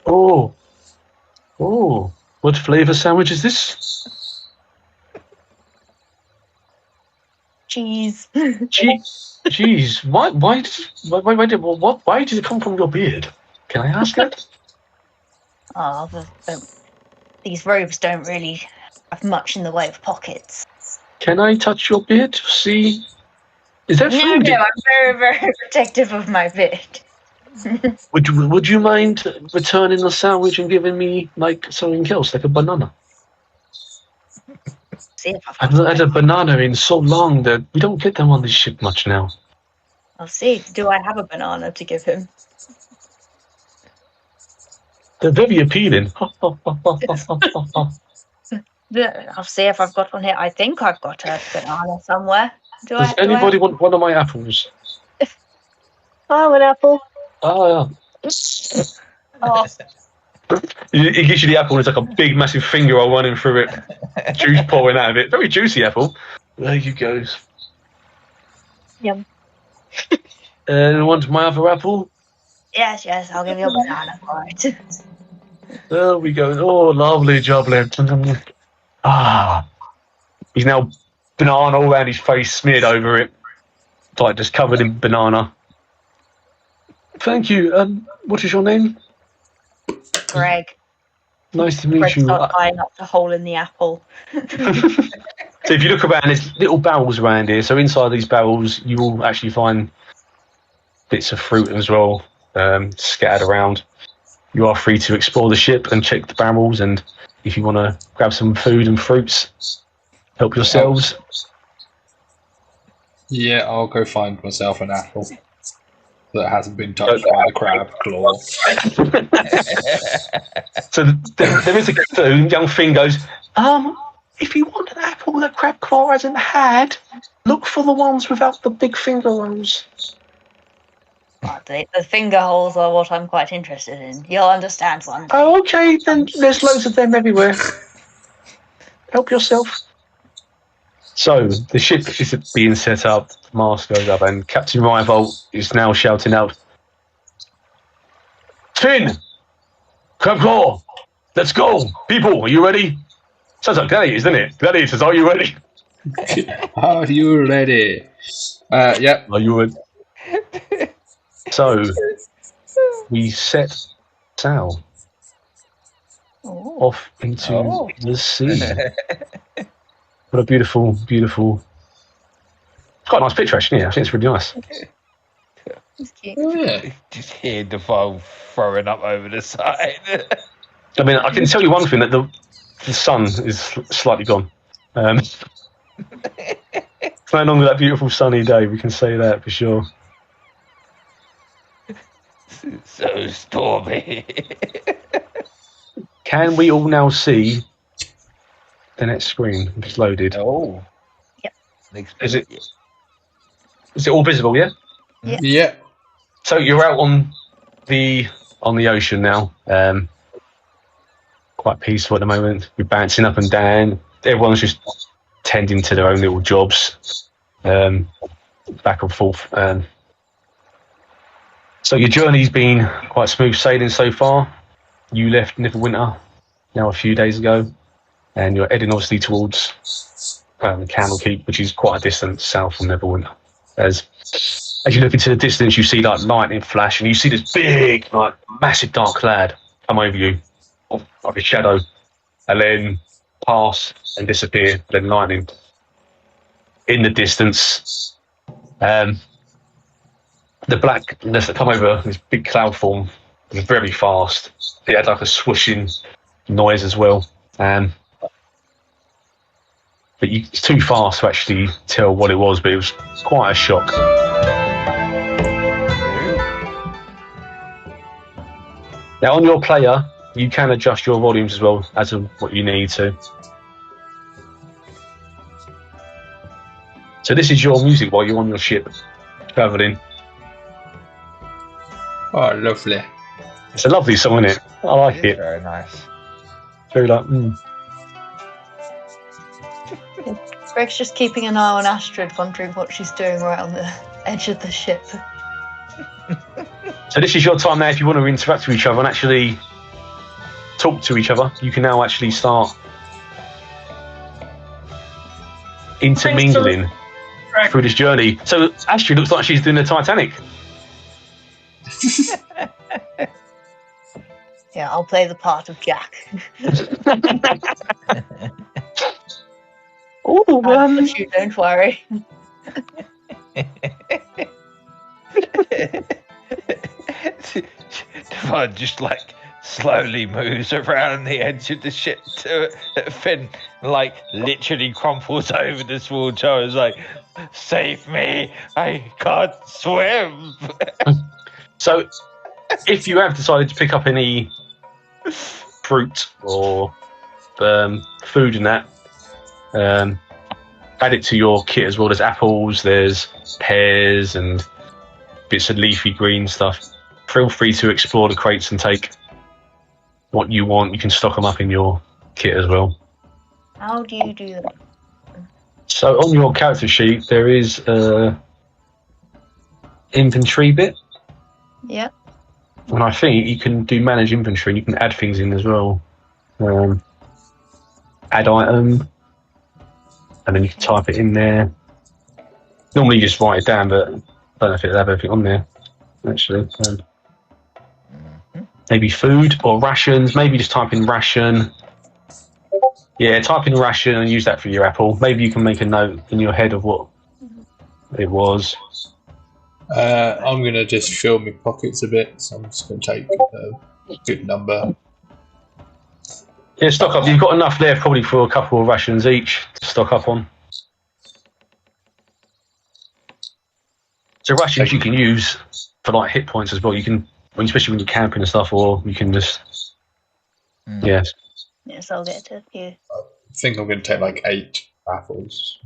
Oh, what flavour sandwich is this? Cheese. Cheese. Why did it come from your beard? Can I ask that? Oh, these robes don't really have much in the way of pockets. Can I touch your beard to see? Is that food? No, I'm very, very protective of my beard. Would you mind returning the sandwich and giving me like something else, like a banana? See if I've not had a banana in so long that we don't get them on this ship much now. I'll see. Do I have a banana to give him? They're very appealing. I'll see if I've got one here. I think I've got a banana somewhere. Does anybody want one of my apples? Oh, an apple. Oh, yeah. Oh, He gives you the apple and it's like a big massive finger all running through it. Juice pouring out of it. Very juicy apple. There you go. Yum. Want my other apple? yes, I'll give you a banana for it. There we go. Oh, lovely jubbly. He's now banana all around his face, smeared over it. Like just covered in banana. Thank you. What is your name? Greg. Nice to meet Greg you. starts eyeing up the hole in the apple. So if you look around, there's little barrels around here. So inside these barrels, you will actually find bits of fruit as well, scattered around. You are free to explore the ship and check the barrels, and if you want to grab some food and fruits, help yourselves. Yeah, I'll go find myself an apple that hasn't been touched by the crab claw. So there is a young thing goes, if you want an apple that crab claw hasn't had, look for the ones without the big finger holes. Oh, the finger holes are what I'm quite interested in. You'll understand one day. Oh, okay, then there's loads of them everywhere. Help yourself. So the ship is being set up, the mast goes up, and Captain Rival is now shouting out, Finn! Crabclaw! Let's go! People, are you ready? Sounds like Gladiators, doesn't it? Gladiators, are you ready? Are you ready? Yep. Are you ready? So, we set sail off into the sea. What a beautiful, beautiful... It's quite a nice picture, actually. Yeah, I think it's really nice. It's cute. Oh, yeah. Just hear the foam throwing up over the side. I mean, I can tell you one thing, that the sun is slightly gone. It's no longer that beautiful sunny day, we can say that for sure. So stormy. Can we all now see the next screen? It's loaded. Oh. Yep. Is it all visible, yeah? Yeah. So you're out on the ocean now. Quite peaceful at the moment. You're bouncing up and down. Everyone's just tending to their own little jobs, back and forth. So your journey's been quite smooth sailing so far. You left Neverwinter now a few days ago, and you're heading obviously towards Candlekeep, which is quite a distance south from Neverwinter. As you look into the distance, you see like lightning flash, and you see this big, like massive dark cloud come over you, like a shadow, and then pass and disappear. Then lightning in the distance. The blackness that come over this big cloud form was very fast. It had like a swooshing noise as well. But it's too fast to actually tell what it was, but it was quite a shock. Now on your player, you can adjust your volumes as well as of what you need to. So this is your music while you're on your ship, travelling. Oh, lovely. It's a lovely song, isn't it? I like it. Very nice. Very like, Greg's just keeping an eye on Astrid, wondering what she's doing right on the edge of the ship. So this is your time now if you want to interact with each other and actually talk to each other. You can now actually start intermingling through this journey. So Astrid looks like she's doing the Titanic. Yeah, I'll play the part of Jack. Oh, You don't worry. Dewahn just like slowly moves around the edge of the ship to Finn, like literally crumples over the small child. Is like, save me! I can't swim. So, if you have decided to pick up any fruit or food and that, add it to your kit as well. There's apples, there's pears, and bits of leafy green stuff. Feel free to explore the crates and take what you want. You can stock them up in your kit as well. How do you do that? So on your character sheet, there is a inventory bit. Yeah. And I think you can do manage inventory and you can add things in as well. Add item, and then you can type it in there. Normally you just write it down, but I don't know if it'll have everything on there, actually. maybe food or rations. Maybe just type in ration. Yeah, type in ration and use that for your apple. Maybe you can make a note in your head of what it was. I'm going to just fill my pockets a bit, so I'm just going to take a good number. Yeah, stock up. You've got enough there probably for a couple of rations each to stock up on. So rations you can use for like hit points as well. You can, especially when you're camping and stuff, or you can just yes. Yes, I'll get to you. I think I'm going to take like 8 apples.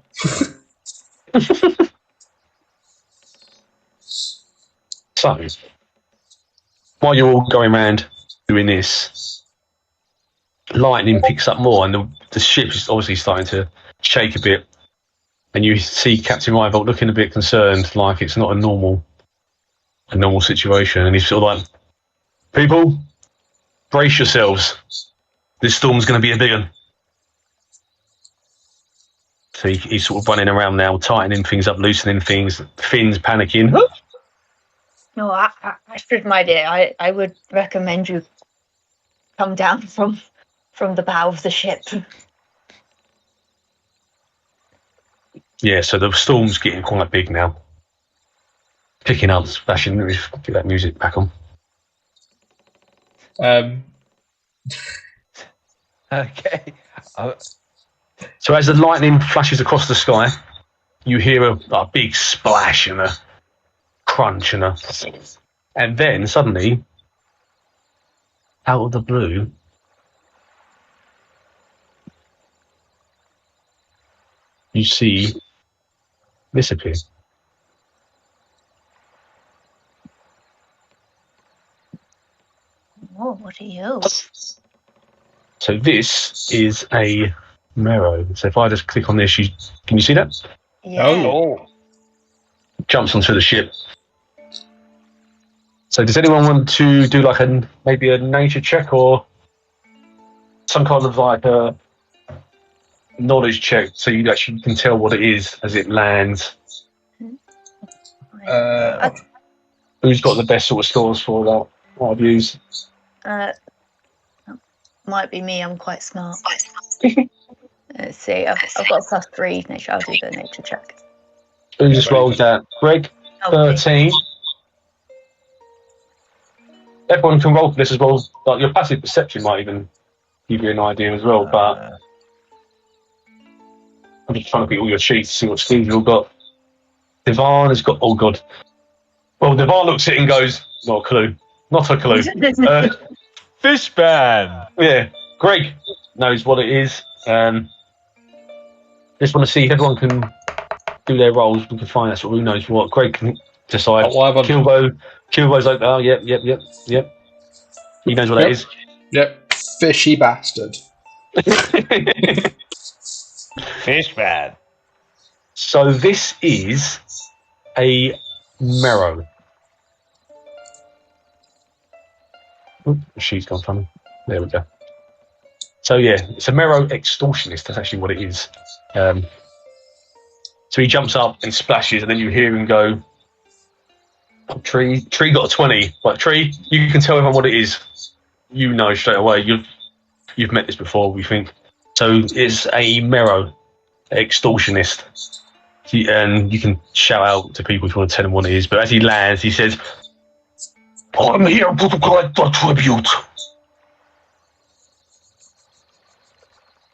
So, while you're all going around doing this, lightning picks up more, and the ship is obviously starting to shake a bit. And you see Captain Rival looking a bit concerned, like it's not a normal situation. And he's sort of like, "People, brace yourselves. This storm's going to be a big one." So he's sort of running around now, tightening things up, loosening things. Finn's panicking. No, Astrid, my dear, I would recommend you come down from the bow of the ship. Yeah, so the storm's getting quite big now. Picking up, splashing. Get that music back on. Okay. So as the lightning flashes across the sky, you hear a big splash and a crunch and then suddenly, out of the blue, you see this appear. Oh, what are you? So this is a Mero. So if I just click on this, can you see that? Yeah. Oh. Jumps onto the ship. So does anyone want to do like maybe a nature check or some kind of like a knowledge check so you actually can tell what it is as it lands? Who's got the best sort of scores for that? What I've used? Might be me. I'm quite smart. Let's see. I've got a +3 nature. I'll do the nature check. Who just rolled that? Greg, 13. Everyone can roll for this as well. Like your passive perception might even give you an idea as well. But I'm just trying to beat all your cheats to see what skills you've all got. Dewahn has got. Oh god. Well, Dewahn looks at it and goes, "Not a clue. Not a clue." Fishman. Yeah. Greg knows what it is. Just want to see if everyone can do their roles. We can find out sort of who knows what. Greg can decide. Kilbo's like, oh, yep. He knows what that is. Yep. Fishy bastard. Fishman. So this is a Mero. Oop, she's gone funny. There we go. So yeah, it's a Mero extortionist. That's actually what it is. So he jumps up and splashes, and then you hear him go, oh, Tree got a 20. Like, Tree, you can tell everyone what it is. You know straight away. You've met this before, we think. So it's a Mero extortionist. And you can shout out to people if you want to tell them what it is. But as he lands, he says, I'm here to collect the tribute.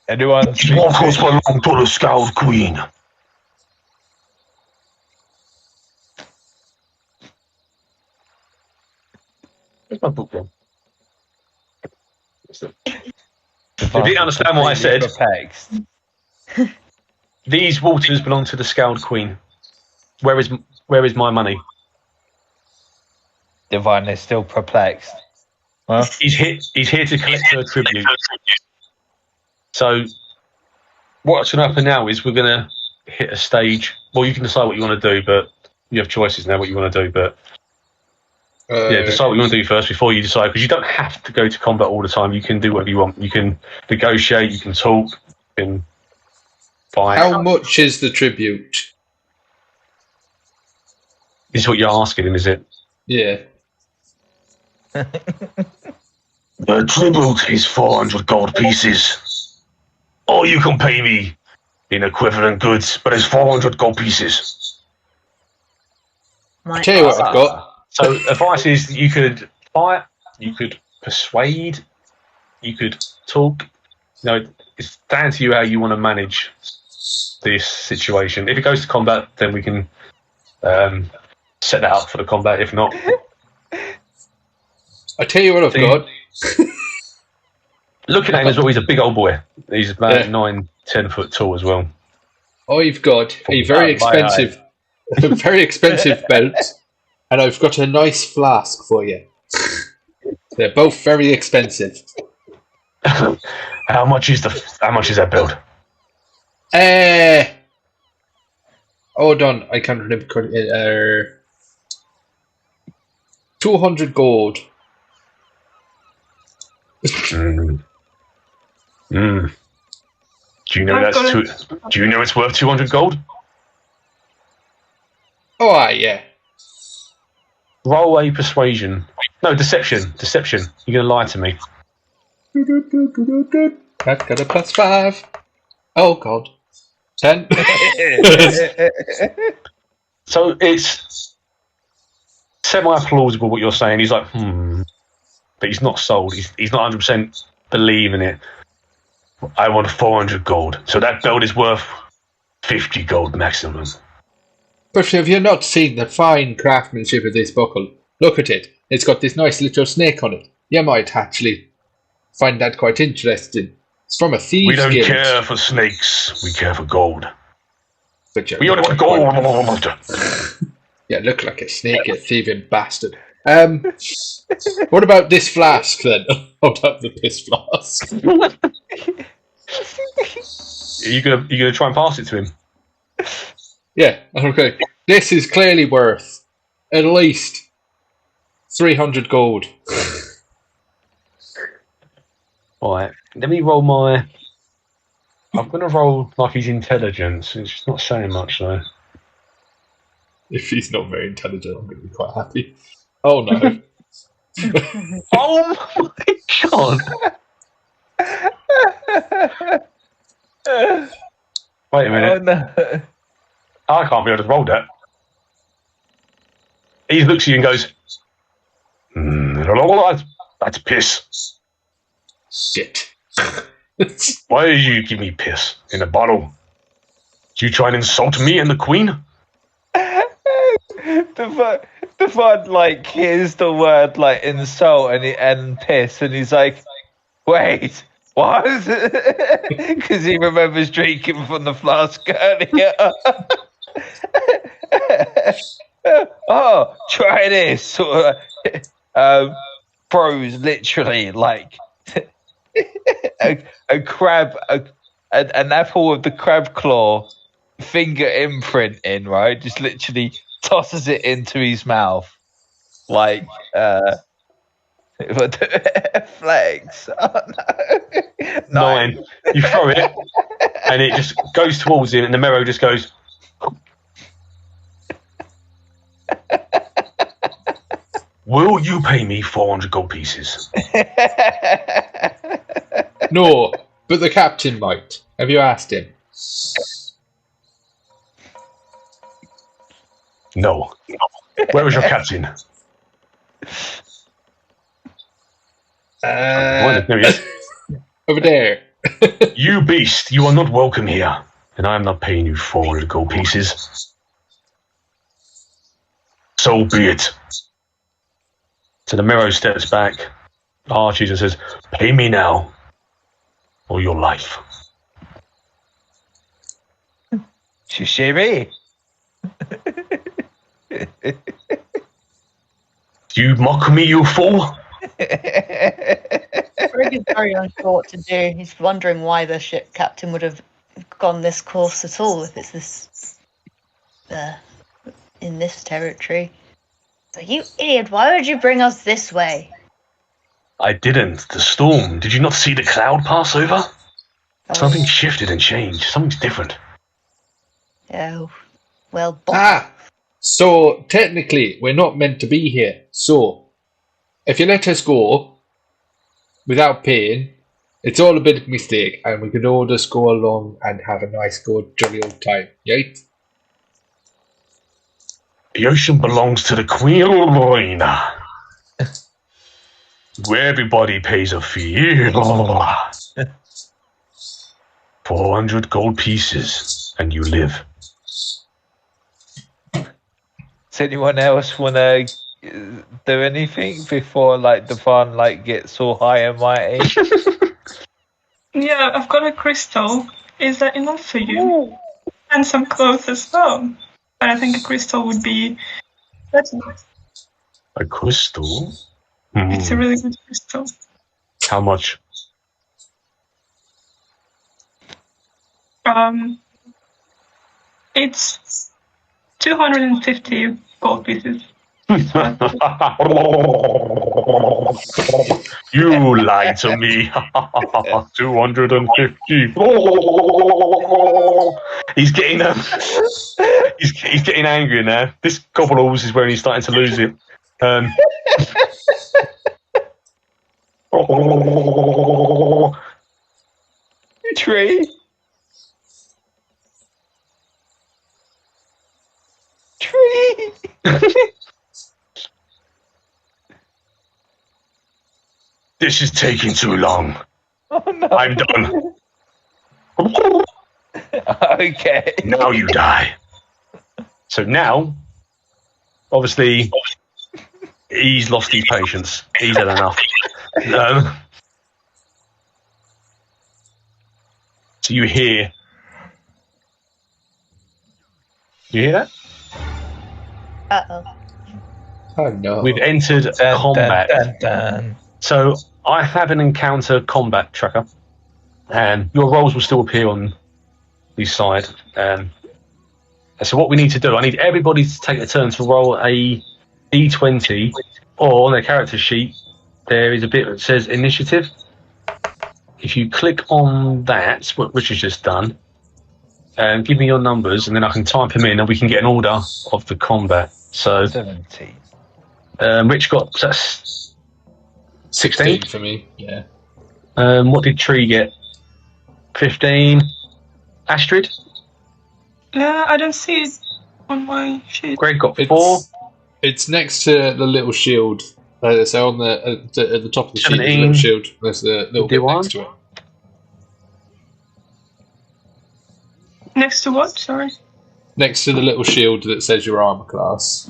Anyone? What was belong to the Scout Queen? Where's my book then? If you didn't understand what I said, these waters belong to the Scald Queen. Where is my money? Dewahn is still perplexed. Huh? He's here to collect her tribute. So what's going to happen now is we're going to hit a stage. Well, you can decide what you want to do, but you have choices now what you want to do. But yeah, decide what you want to do first before you decide, because you don't have to go to combat all the time. You can do whatever you want. You can negotiate. You can talk. You can fight. How much is the tribute? This is what you're asking him, is it? Yeah. The tribute is 400 gold pieces. Or you can pay me in equivalent goods, but it's 400 gold pieces. I'll tell you what I've got. So advice is you could fight, you could persuade, you could talk. It's down to you how you want to manage this situation. If it goes to combat, then we can set that up for the combat. If not, I'll tell you what I've got. Looking at him as well, he's a big old boy. He's about 9-10 foot tall as well. I've got a very expensive belt, and I've got a nice flask for you. They're both very expensive. How much is that belt? Hold on, I can't remember. 200 gold. Do you know Do you know it's worth 200 gold? Oh, yeah. Roll a persuasion. No, deception. Deception. You're gonna lie to me. I've got a +5. Oh God. 10. So it's semi-plausible what you're saying. He's like, but he's not sold. He's not 100% believing it. I want 400 gold. So that belt is worth 50 gold maximum. But have you not seen the fine craftsmanship of this buckle? Look at it. It's got this nice little snake on it. You might actually find that quite interesting. It's from a thieves' We don't guild. care for snakes. We care for gold. But We only want gold. Yeah, look like a snake, you thieving bastard. What about this flask then? Hold up the piss flask. Are you gonna try and pass it to him? Yeah, okay. This is clearly worth at least 300 gold. Alright, let me roll my... I'm going to roll like his intelligence. It's not saying much though. If he's not very intelligent, I'm going to be quite happy. Oh no. Oh my god! Wait a minute. Oh, no. I can't be able to roll that. He looks at you and goes, that's piss. Shit. Why did you give me piss in a bottle? Did you try and insult me and the queen? The fun, like, hears the word, like, insult and piss, and he's like, wait, what? Because he remembers drinking from the flask earlier. Oh, try this. Sort of, throws literally, like, a crab, an apple with the crab claw finger imprint in, right? Just literally tosses it into his mouth, like flex. Oh no! 9. You throw it, and it just goes towards him, and the marrow just goes. Will you pay me 400 gold pieces? No, but the captain might. Have you asked him? No. Where is your captain? There he is. Over there. You beast, you are not welcome here, and I am not paying you 400 gold pieces. So be it. So the Miro steps back, arches and says, pay me now, or your life. Shishiri. Do you mock me, you fool? Greg is very unsure what to do. He's wondering why the ship captain would have gone this course at all if it's this in this territory. So, you idiot! Why would you bring us this way? I didn't. The storm. Did you not see the cloud pass over? Oh, Something shifted and changed. Something's different. Oh, well. So technically, we're not meant to be here. So, if you let us go, without peeing, it's all a bit of mistake, and we could all just go along and have a nice, good, jolly old time. Right? The ocean belongs to the Queen, where everybody pays a fee. 400 gold pieces, and you live. Does anyone else want to do anything before like Dewahn like gets all high and mighty? Yeah, I've got a crystal. Is that enough for you? And some clothes as well. But I think a crystal would be better. A crystal? It's a really good crystal. How much? It's 250 gold pieces. You lied to me. 250. He's getting he's getting angry now. This gobbles is where he's starting to lose it. Tree. This is taking too long. Oh no. I'm done. Okay. Now you die. So now, obviously, he's lost his patience. He's had enough. So you hear that? Uh-oh. Oh no. We've entered combat. Dun, dun. So I have an encounter combat tracker, and your rolls will still appear on the side. So what we need to do, I need everybody to take a turn to roll a d20, or on their character sheet, there is a bit that says initiative. If you click on that, what Rich has just done, and give me your numbers, and then I can type them in, and we can get an order of the combat. So 17. Rich got 16 for me. Yeah. What did Tree get? 15. Astrid? I don't see it on my sheet. Greg got 4. It's next to the little shield. So on at the top of the sheet, there's a 17. little shield. There's the little bit Dewahn? next to it. Next to what? Sorry. Next to the little shield that says your armor class.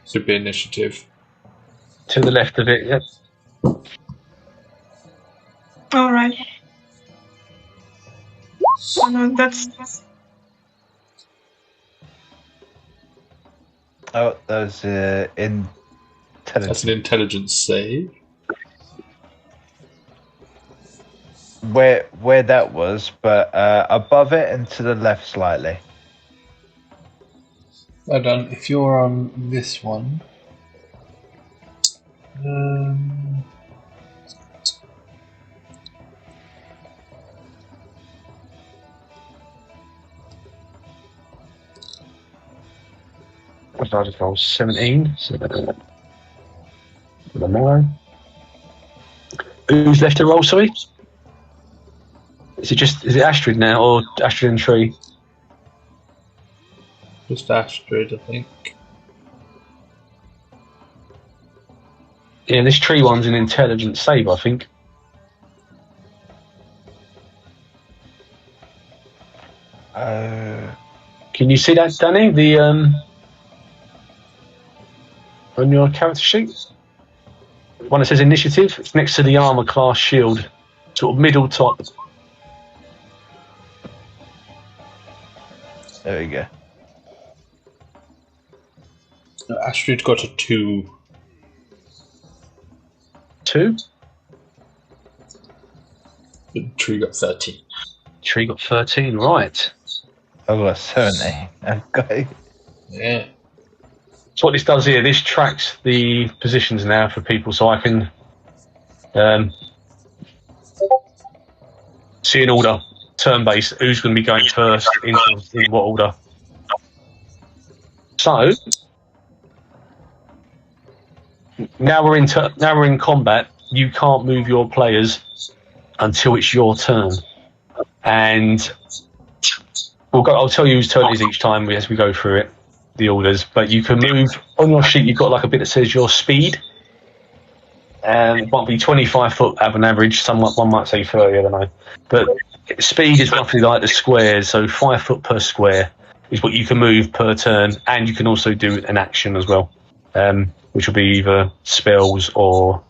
Should be initiative. To the left of it, yep. All right. Oh, no, that's Oh, those intelligence. That's an intelligence save. Where that was, but above it and to the left slightly. Well done. If you're on this one, What did I just roll? 17. So the more. Who's left to roll, sorry? Is it Astrid now, or Astrid and Tree? just Astrid, I think. Yeah, this Tree one's an intelligence save, I think. Can you see that, Danny? The on your character sheet, one that says initiative. It's next to the armor class shield, sort of middle top. There we go. Astrid got a 2. 2. The tree got 13. Tree got 13. Right. I've got 70. Okay. Yeah. So what this does here, this tracks the positions now for people, so I can see an order, turn-based, who's going to be going first, in what order. So now we're in combat. you can't move your players until it's your turn. And I'll tell you whose turn it is each time as we go through it, the orders. But you can move on your sheet. You've got like a bit that says your speed, and it might be 25 foot as an average. One might say 30, I don't know. But speed is roughly like the squares, so 5 foot per square is what you can move per turn, and you can also do an action as well, which will be either spells or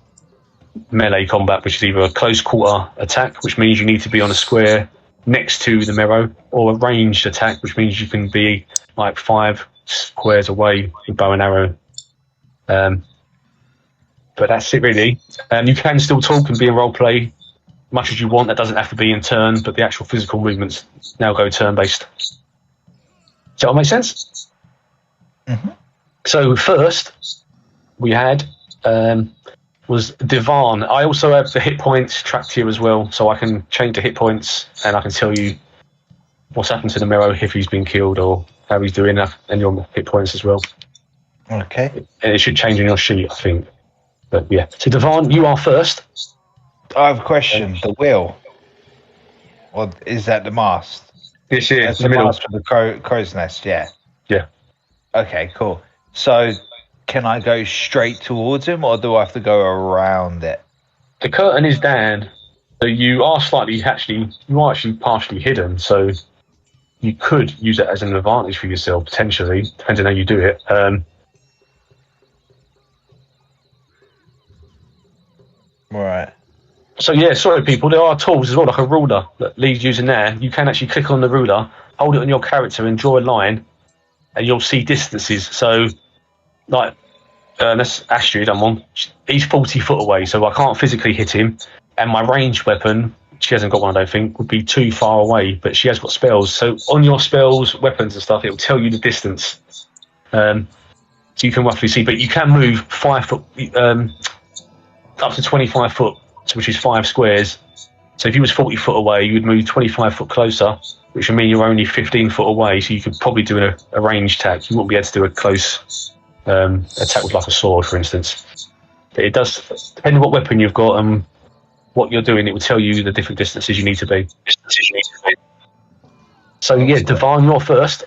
melee combat, which is either a close quarter attack, which means you need to be on a square next to the marrow, or a ranged attack, which means you can be like 5 squares away with bow and arrow. But that's it really. You can still talk and be in role play much as you want. That doesn't have to be in turn, but the actual physical movements now go turn based. Does that all make sense? Mm-hmm. So first we had was Dewahn. I also have the hit points tracked here as well, so I can change the hit points and I can tell you what's happened to the Mero, if he's been killed or how he's doing, and your hit points as well. Okay. And it should change on your sheet, I think. But yeah. So Dewahn, you are first. I have a question. The wheel. Or is that the mast? Yes, yeah, That's in the the middle. mast for the crow's nest, yeah. Yeah. Okay, cool. So can I go straight towards him, or do I have to go around it? The curtain is down, so you are actually partially hidden, so you could use it as an advantage for yourself, potentially, depending on how you do it. Right. So yeah, sorry people, there are tools as well, like a ruler that Lee's using there. You can actually click on the ruler, hold it on your character and draw a line, and you'll see distances. So, like, that's Astrid I'm on. He's 40 foot away, so I can't physically hit him. And my ranged weapon, she hasn't got one, I don't think, would be too far away, but she has got spells. So on your spells, weapons and stuff, it will tell you the distance. So you can roughly see, but you can move 5 foot, up to 25 foot, which is 5 squares. So if you was 40 foot away, you would move 25 foot closer, which would mean you're only 15 foot away, so you could probably do a ranged attack. You wouldn't be able to do a close attack with like a sword, for instance. But it does, depending on what weapon you've got and what you're doing, it will tell you the different distances you need to be. So yeah, Dewahn, you're first.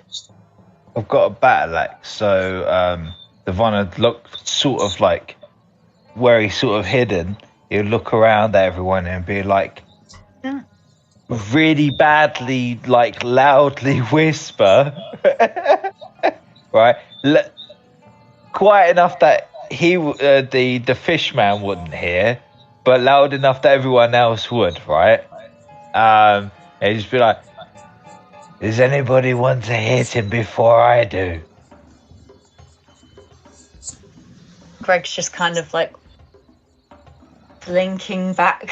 I've got a battle axe, so Dewahn had looked sort of like where he's sort of hidden. He'll look around at everyone and be like, really badly, like loudly whisper, right? Quite enough that he, the fish man wouldn't hear, but loud enough that everyone else would, right? And he'd just be like, does anybody want to hit him before I do? Greg's just kind of like blinking back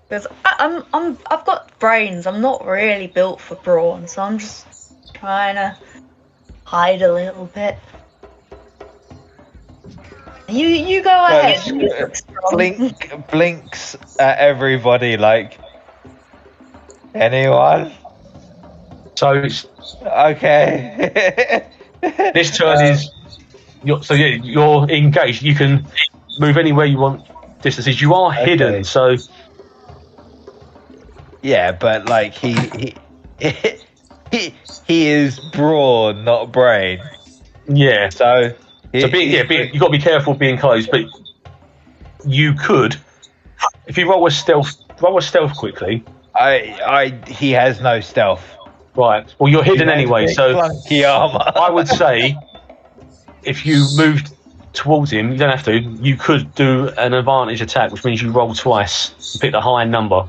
because I've got brains. I'm not really built for brawn, so I'm just trying to hide a little bit. You go ahead. You look strong. Blinks at everybody like, anyone? So okay. this turn is you're engaged. You can move anywhere you want. Distances. You are hidden, so yeah, but like he is brawn, not brain. Yeah. So you got to be careful being close. But you could, if you roll a stealth quickly. He has no stealth. Right. Well, you're hidden anyway, so clunky armor. I would say if you moved towards him, you don't have to. You could do an advantage attack, which means you roll twice and pick the high number,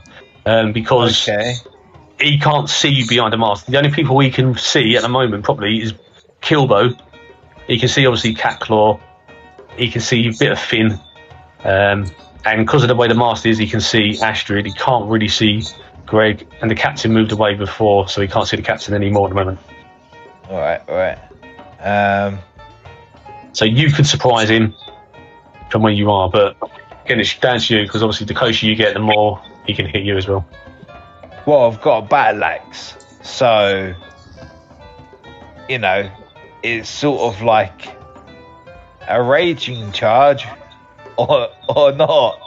because he can't see you behind a mask. The only people he can see at the moment probably is Kilbo. He can see obviously Catclaw. He can see a bit of Finn, and because of the way the mask is, he can see Astrid. He can't really see Greg, and the captain moved away before, so he can't see the captain anymore at the moment. All right. So you could surprise him from where you are, but again, it's down to you, because obviously the closer you get, the more he can hit you as well. Well, I've got a battle axe, so it's sort of like a raging charge, or not.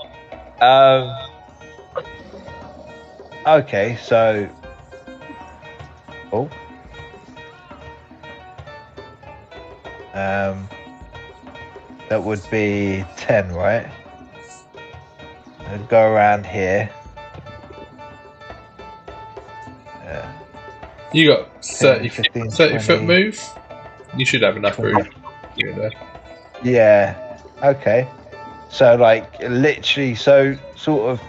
Okay, so. Oh. That would be 10, right? I'd go around here. You got 30, 15, 30 foot 20. move? You should have enough room. Yeah. Okay. So, like, literally, so sort of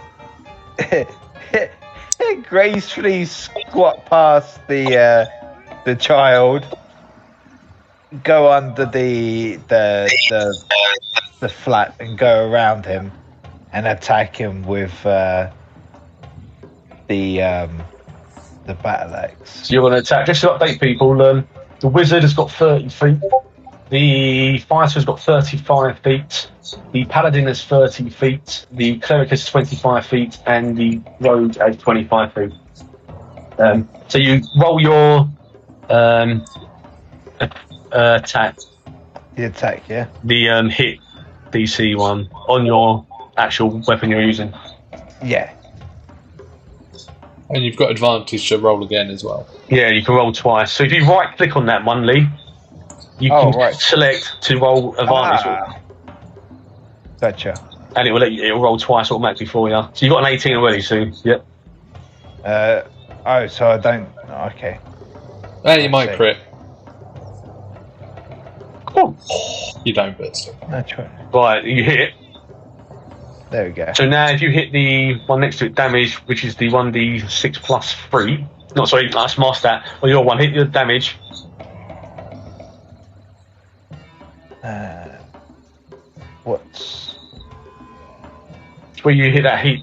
gracefully squat past the child, go under the flap and go around him and attack him with the battle axe. So you're going to attack. Just to update people, the wizard has got 30 feet. The fighter's got 35 feet. The paladin has 30 feet. The cleric has 25 feet, and the rogue has 25 feet. So you roll your attack. The attack, yeah. The hit DC one on your actual weapon you're using. Yeah. And you've got advantage to roll again as well. Yeah, you can roll twice. So if you right click on that one, Lee, you can select to roll advantage. Gotcha. And it will roll twice automatically for you. So you've got an 18 already, so yep. So I don't. Okay. You might crit. Cool. You don't, but still. That's right. Right, you hit it. There we go. So now if you hit the one next to it, damage, which is the 1d6 plus 3. No, sorry, that's my stat. On your one, hit your damage. What's... Where you hit that hit.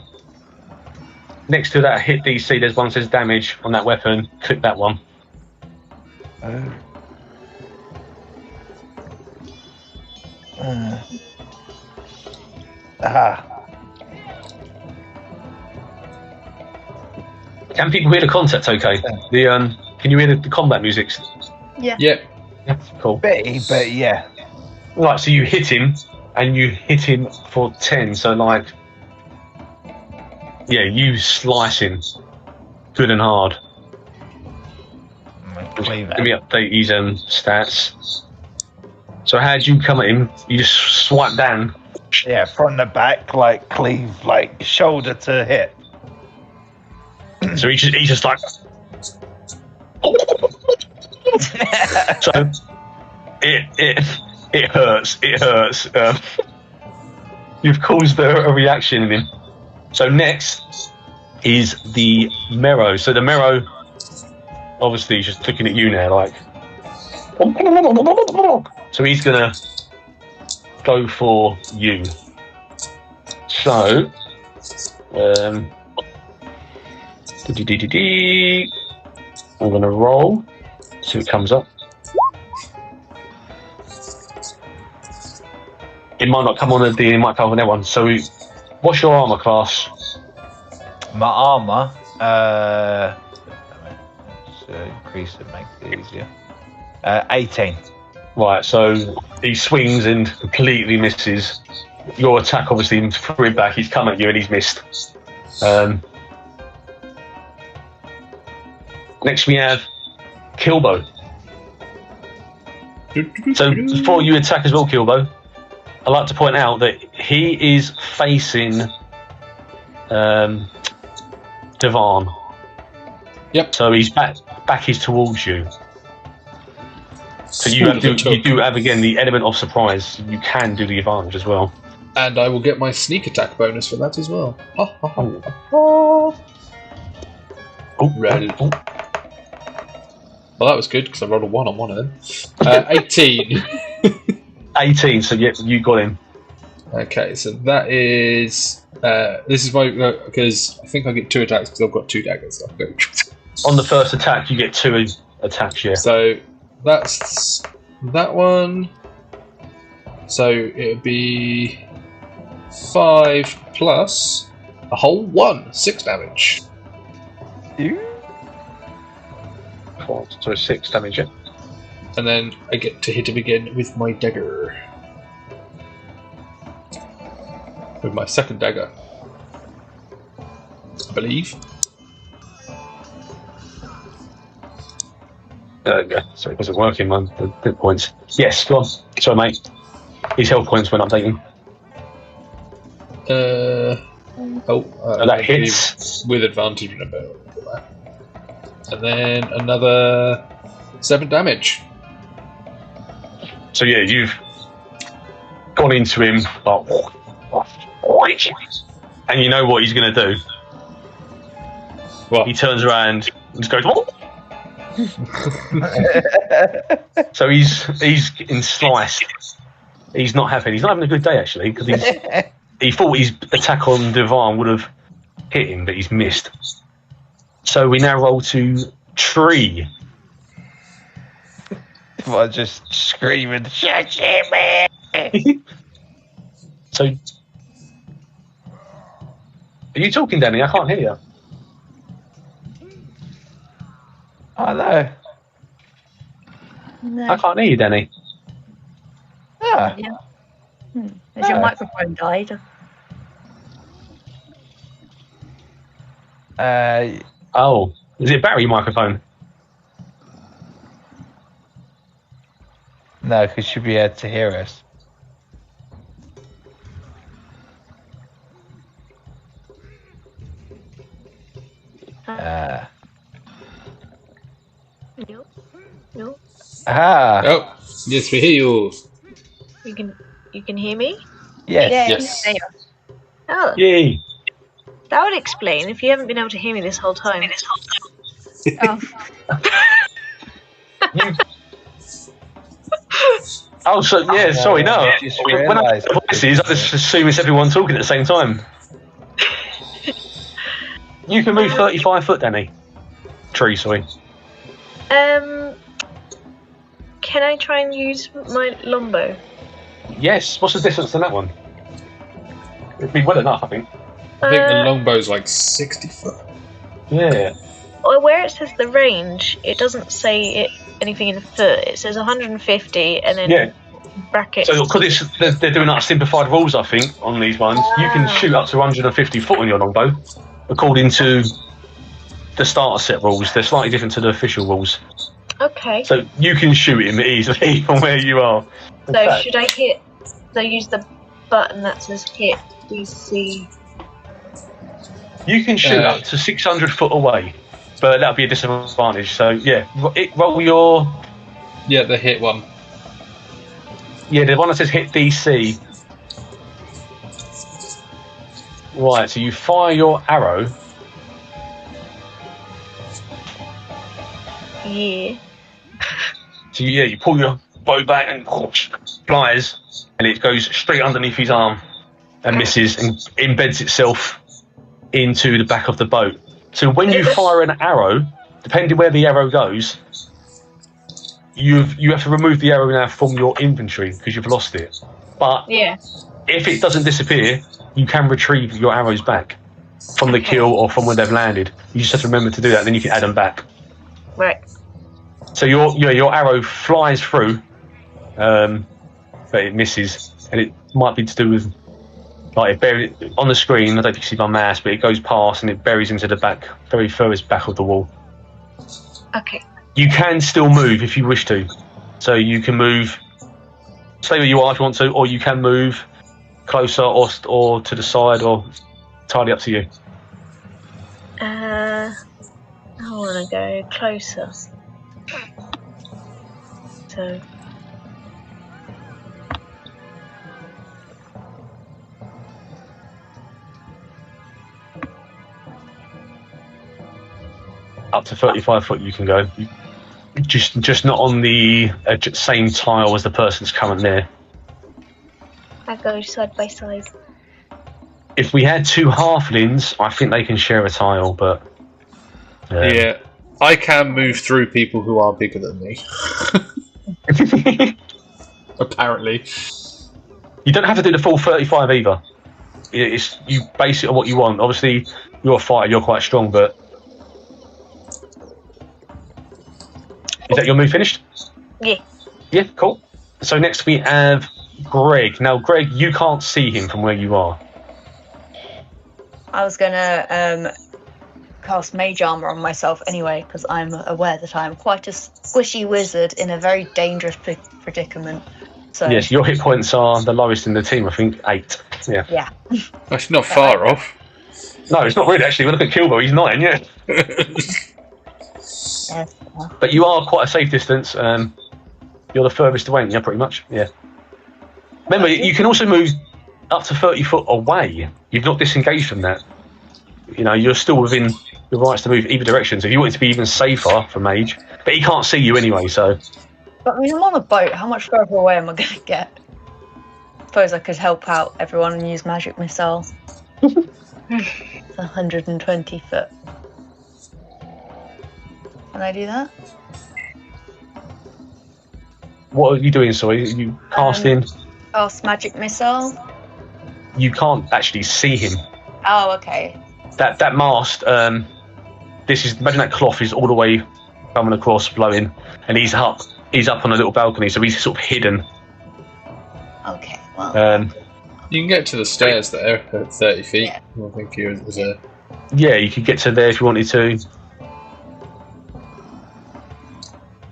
Next to that hit DC, there's one that says damage on that weapon. Click that one. Oh. Can people hear the concept okay? Can you hear the combat music? Yeah. Yep. Yeah, cool. Betty, but yeah. Right, so you hit him, and you hit him for 10, so like... Yeah, you slice him. Good and hard. Let me update his stats. So how do you come at him? You just swipe down. Yeah, from the back, like cleave, like shoulder to hip. So he's just like. So it hurts. It hurts. You've caused a reaction in him. So next is the Mero. So the Mero, obviously, he's just looking at you now, like. So he's gonna go for you. So, I'm gonna roll. See what comes up. It might not come on the D, it might come on that one. So, what's your armor class? My armor, increase it, make it easier. 18. Right, so he swings and completely misses. Your attack obviously threw him back. He's come at you and he's missed. Next we have Kilbo. So before you attack as well, Kilbo, I'd like to point out that he is facing Dewahn. Yep. So he's back is towards you. So you do have again the element of surprise. You can do the advantage as well. And I will get my sneak attack bonus for that as well. Oh, Red. oh. Well, that was good because I rolled a 1 on one of them. 18. 18. So yeah, you got him. Okay, so that is this is my because I think I get 2 attacks because I've got 2 daggers. On the first attack, you get 2 attacks. Yeah. So that's that one. So it would be 5 plus a whole 1, 6 damage. So 6 damage. Yeah. And then I get to hit him again with my dagger. With my second dagger. I believe. Sorry, it wasn't working, man. The hit points. Yes, go on. Sorry, mate. His health points went updating. That hits. with advantage. And then another 7 damage. So yeah, you've gone into him, and you know what he's going to do. What? He turns around and just goes. So he's in sliced. He's not happy. He's not having a good day actually because he thought his attack on Dewahn would have hit him, but he's missed. So we now roll to Tree. I just screaming, "Shut it, man!" So, are you talking, Danny? I can't hear you. I know. No. I can't hear you, Danny. Ah. Yeah. Has your microphone died? Oh, is it Barry microphone? No, because she'll be able to hear us. No. Ah. Oh, yes, we hear you. You can hear me? Yes. Yes. There you Oh, Yay! that would explain if you haven't been able to hear me this whole time. are. Oh, so yeah. Sorry, no. I just When I hear realised. the voices, I just assume it's everyone talking at the same time. You can move 35 foot, Danny. Tree, sorry. Can I try and use my longbow? Yes. What's the distance on that one? It'd be well enough, I think. I think the longbow's like 60 foot. Yeah. Well, where it says the range, it doesn't say anything in foot. It says 150 and then Yeah. brackets. So because they're doing like simplified rules, I think, on these ones, you can shoot up to 150 foot on your longbow, according to the starter set rules. They're slightly different to the official rules. Okay. So you can shoot him easily from where you are. So should I hit? So use the button that says hit DC. You can shoot up to 600 foot away, but that'll be a disadvantage. So yeah, roll your. Yeah, the hit one. Yeah, the one that says hit DC. Right, so you fire your arrow. Yeah. So yeah, you pull your bow back and flies, and it goes straight underneath his arm and misses and embeds itself into the back of the boat. So when you fire an arrow, depending where the arrow goes, you have to remove the arrow now from your inventory because you've lost it. But Yeah. if it doesn't disappear, you can retrieve your arrows back from the kill or from where they've landed. You just have to remember to do that, then you can add them back. Right. So your arrow flies through, but it misses, and it might be to do with like it buried on the screen. I don't think you see my mouse, but it goes past and it buries into the back, very furthest back of the wall. Okay. You can still move if you wish to, so you can move, stay where you are if you want to, or you can move closer or to the side, or entirely up to you. I want to go closer. So. Up to 35 foot you can go. Just not on the same tile as the person's current there. I go side by side. If we had two halflings, I think they can share a tile, but... Yeah, I can move through people who are bigger than me. Apparently. You don't have to do the full 35 either. You base it on what you want. Obviously, you're a fighter, you're quite strong, but... Is that your move finished? Yeah. Yeah, cool. So next we have Greg. Now, Greg, you can't see him from where you are. I was gonna cast mage armor on myself anyway, because I'm aware that I'm quite a squishy wizard in a very dangerous predicament. So Yes, your hit points are the lowest in the team. I think 8. Yeah. yeah. That's not far off. No, it's not really actually. When I look at Kilbo, he's 9. Yeah. Yes. But you are quite a safe distance. You're the furthest away, yeah, pretty much. Yeah. Remember, you can also move up to 30 foot away. You've not disengaged from that. You know, you're still within the rights to move either direction. So if you want it to be even safer for mage, but he can't see you anyway. So. But I mean, I'm on a boat. How much further away am I going to get? I suppose I could help out everyone and use magic missile. It's 120 foot. Can I do that? What are you doing? Sorry, are you casting? Cast magic missile. You can't actually see him. Oh, okay. That mast. This is, imagine that cloth is all the way coming across, blowing, and he's up. He's up on a little balcony, so he's sort of hidden. Okay. Well. You can get to the stairs there at 30 feet. Yeah. I think there's a. Yeah, you could get to there if you wanted to.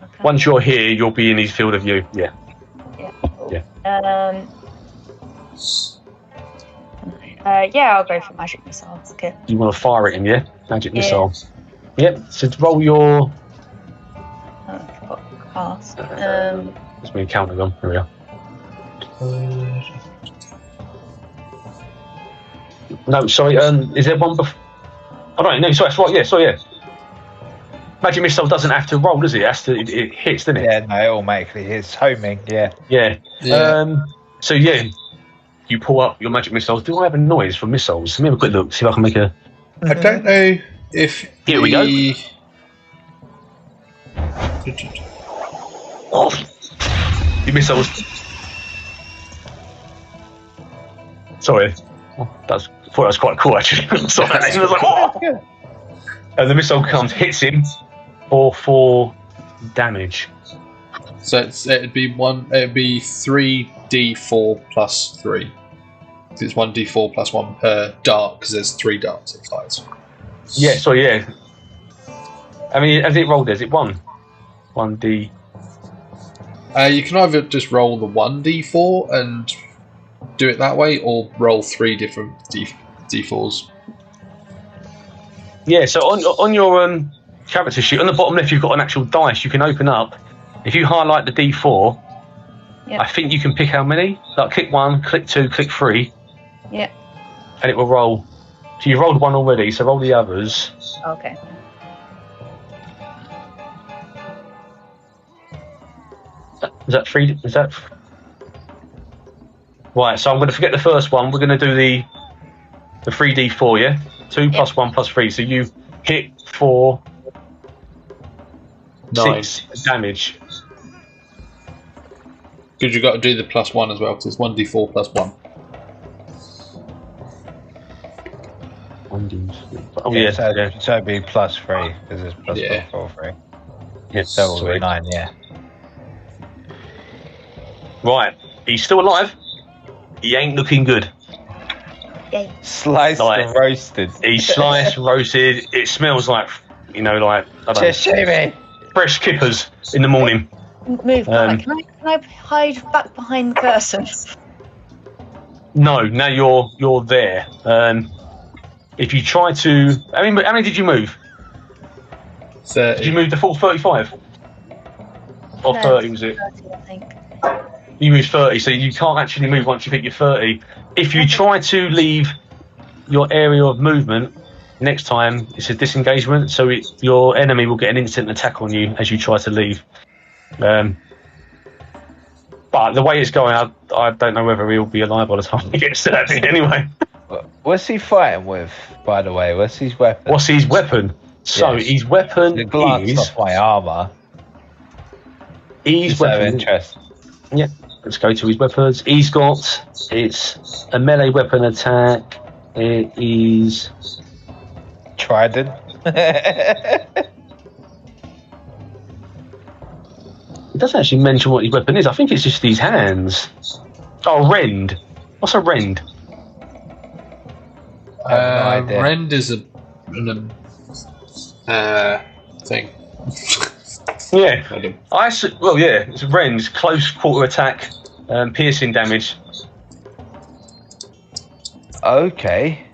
Okay. Once you're here, you'll be in his field of view. Yeah. Yeah. Cool. Yeah. Yeah, I'll go for magic missile. Okay. You want to fire at him, yeah? Magic missile. Yep. So to roll your. Cast. Let's be counting them. Here we are. No, sorry. Is there one before? Oh no, no. Sorry, that's right. Yeah, sorry. Yeah. Magic missile doesn't have to roll, does it? It has to. It hits, doesn't it? Yeah, no, it automatically hits homing. Yeah. Yeah. So yeah, you pull up your magic missiles. Do I have a noise for missiles? Let me have a quick look. See if I can make a. I don't know if. Here we go. Oh, your missiles. Sorry. Oh, I thought that was quite cool actually. Sorry, I was like, oh! And the missile comes, hits him for 4 damage. So it'd be 3d4 plus 3. It's 1d4 plus 1 per dart because there's 3 darts it fires. Yeah, so yeah. I mean, as it rolled, is it 1? 1d. You can either just roll the 1d4 and do it that way, or roll 3 different d4s. Yeah, so on your character sheet, on the bottom left, you've got an actual dice you can open up. If you highlight the d4, yep. I think you can pick how many. Like, click 1, click 2, click 3. Yeah. And it will roll. So you rolled 1 already, so roll the others. Okay. Is that 3? Is that... Right, so I'm going to forget the first one. We're going to do the 3d4, yeah? 2 plus 1 plus 3. So you hit for 6 damage. Because you've got to do the plus 1 as well, because it's 1d4 plus 1. 1d4. Oh, yeah, yeah. so it'd be plus 3, because it's plus 4, 3. Yeah, so it will be 9, yeah. Right, he's still alive. He ain't looking good. Yay. Sliced and roasted. He's sliced, roasted. It smells like, you know, like, I don't Just shoot me. fresh kippers in the morning. Move. Can I hide back behind the person? No, now you're there. If you try to, how many did you move? 30. Did you move the full 35? Or 30 was it? 30, I think. You moved 30, so you can't actually move once you hit your 30. If you try to leave your area of movement, next time it's a disengagement, so your enemy will get an instant attack on you as you try to leave. But the way it's going, I don't know whether he'll be alive by the time he gets to that bit anyway. What's he fighting with, by the way? What's his weapon? What's his weapon? So his weapon is... off my armour. His weapon... interest. Yeah, let's go to his weapons. He's got... It's a melee weapon attack. It is... Trident. It doesn't actually mention what his weapon is. I think it's just his hands. Oh, rend. What's a rend? I have no idea. Rend is thing. Yeah. It's Ren's close quarter attack, piercing damage. Okay.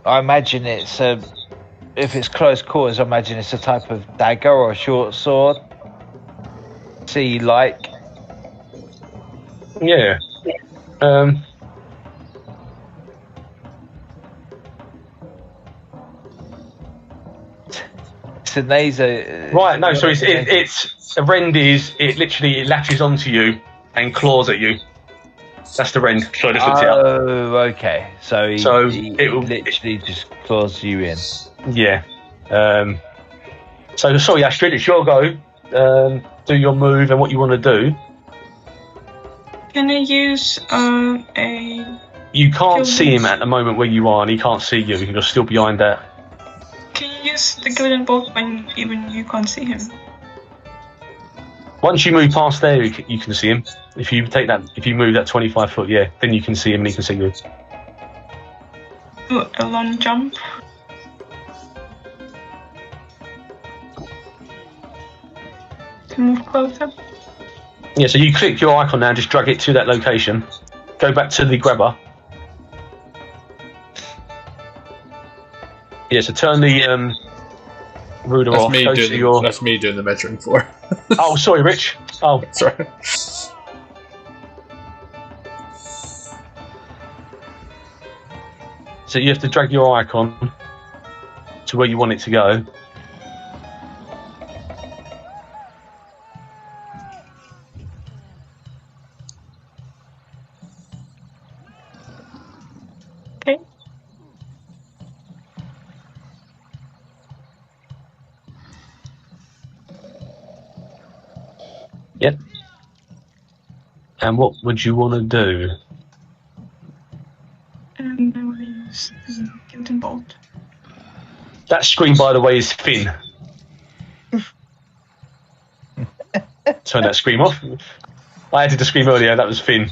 I imagine it's if it's close quarters, I imagine it's a type of dagger or a short sword. See, like. Yeah. Right, no, so it's a rend it literally latches onto you and claws at you. That's the rend. So I just looked it up. Oh, okay. So he literally just claws you in. Yeah. So sorry, Astrid, it's your go. Do your move and what you want to do. Can I use a... You can't see him at the moment where you are, and he can't see you. You're still behind that. Can you use the golden bolt when even you can't see him? Once you move past there, you can see him. If you move that 25 foot, yeah, then you can see him and he can see you. Do a long jump. To move closer. Yeah, so you click your icon now and just drag it to that location. Go back to the grabber. Yeah, so turn the ruler off. That's me doing the measuring for. Oh, sorry, Rich. Oh, sorry. So you have to drag your icon to where you want it to go. Okay. Yep. And what would you want to do? And I will use the golden bolt. That screen, by the way, is Finn. Turn that screen off. I added the screen earlier, that was Finn.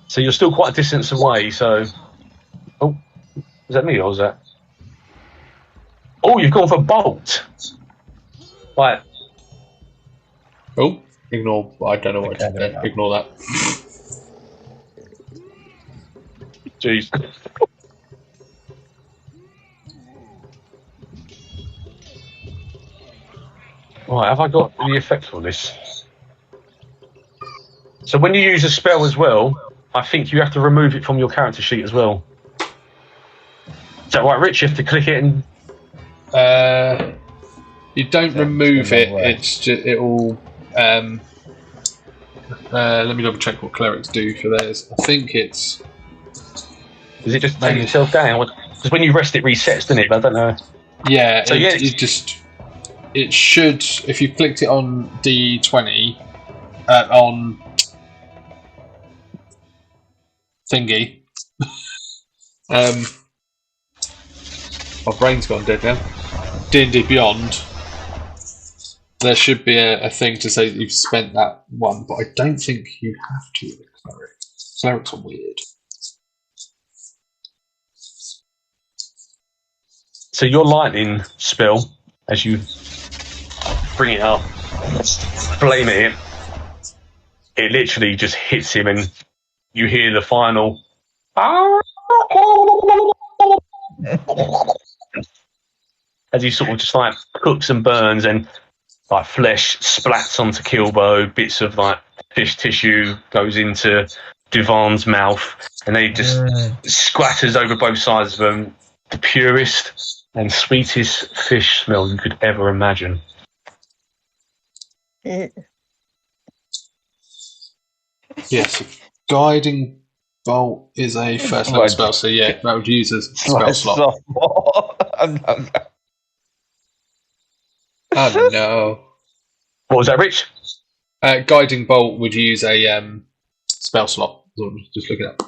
So you're still quite a distance away, so... Oh, is that me or was that... Oh, you've gone for bolt! Right. Oh, ignore... I don't know what I did there. Ignore that. Jeez. Right, have I got the effect for this? So when you use a spell as well, I think you have to remove it from your character sheet as well. Is that right, Rich? You have to click it and... you don't remove it, it's just, it'll... let me double check what clerics do for theirs. I think it's... Does it just take itself down? Because when you rest it resets, doesn't it? But I don't know. Yeah, so it should, if you clicked it on D20, on thingy, my brain's gone dead now. D&D Beyond, there should be a thing to say that you've spent that one, but I don't think you have to with clerics. Clerics are weird. So your lightning spell, as you bring it up, flame at him, it literally just hits him and you hear the final as he sort of just like cooks and burns and like flesh splats onto Kilbo, bits of like fish tissue goes into Dewann's mouth and they just squatters over both sides of them. The purest and sweetest fish smell you could ever imagine. Yes, guiding bolt is a first level spell, so yeah, that would use a spell slot. Oh no. What was that, Rich? Guiding bolt would use a spell slot. Just look it up.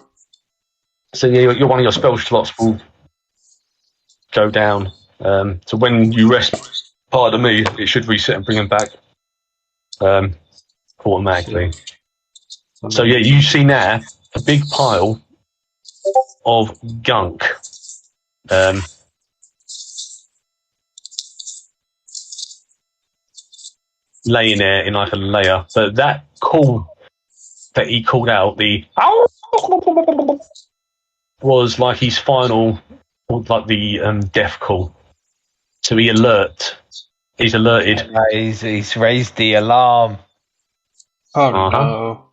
So yeah, one of your spell slots will go down. So when you rest, pardon me, it should reset and bring them back automatically. So yeah, you see now a big pile of gunk. Laying there in like a layer. But that call that he called out, the was like his final, like the death call. So he's alerted. He's raised the alarm. Oh Uh-huh. no.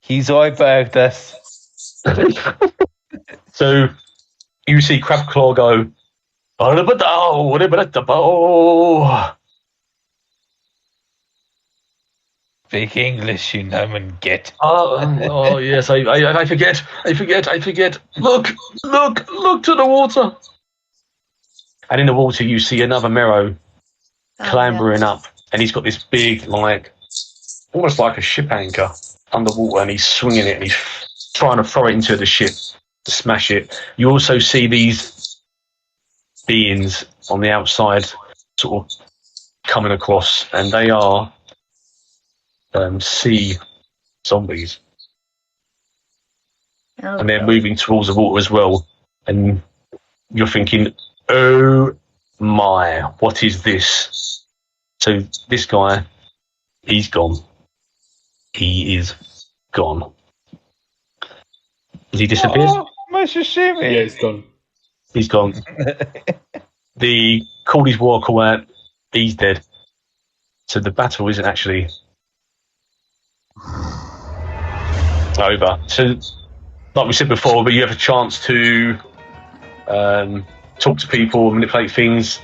He's iceberged us. So you see Crabclaw go, Speak English, you Norman git. oh yes, I forget. Look to the water. And in the water you see another Merrow clambering up, and he's got this big, like, almost like a ship anchor underwater, and he's swinging it, and he's trying to throw it into the ship to smash it. You also see these beings on the outside sort of coming across, and they are sea zombies, and they're moving towards the water as well. And you're thinking, oh my, what is this? So this guy, he's gone. He is gone. Has he disappeared? Oh, Masashimi. Yeah, it's gone. He's gone. The Cordy's war call out, he's dead. So the battle isn't actually over. So, like we said before, but you have a chance to talk to people, manipulate things.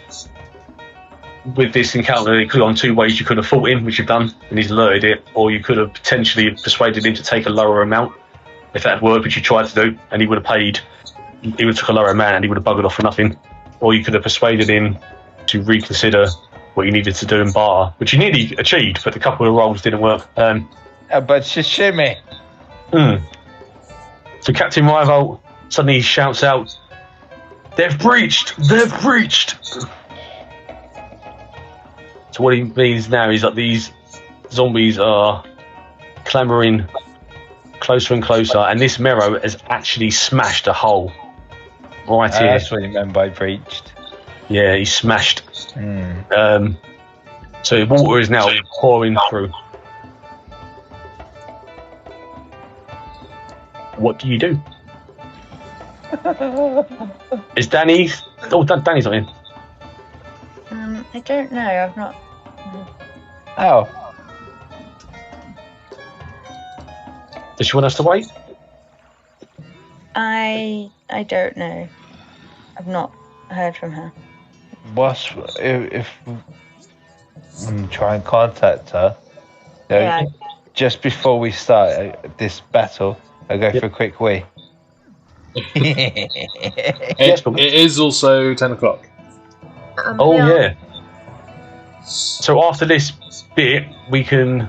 With this encounter, it could have gone two ways. You could have fought him, which you've done, and he's alerted it, or you could have potentially persuaded him to take a lower amount, if that had worked, which you tried to do, and he would have paid. He would have took a lower amount, and he would have buggered off for nothing. Or you could have persuaded him to reconsider what you needed to do in barter, which you nearly achieved, but a couple of rolls didn't work. But sashimi. So Captain Rival suddenly shouts out, "They've breached! They've breached!" So what he means now is that these zombies are clambering closer and closer, and this Merrow has actually smashed a hole right here. That's what he meant by breached. Yeah, he smashed. So the water is now pouring through. What do you do? Is Danny? Oh, Danny's not in. I don't know. I've not. Oh. Does she want us to wait? I don't know. I've not heard from her. What's if we try and contact her? You know, Yeah. Just before we start this battle, I go for a quick wee. It is also 10 o'clock. Oh yeah. So after this bit, we can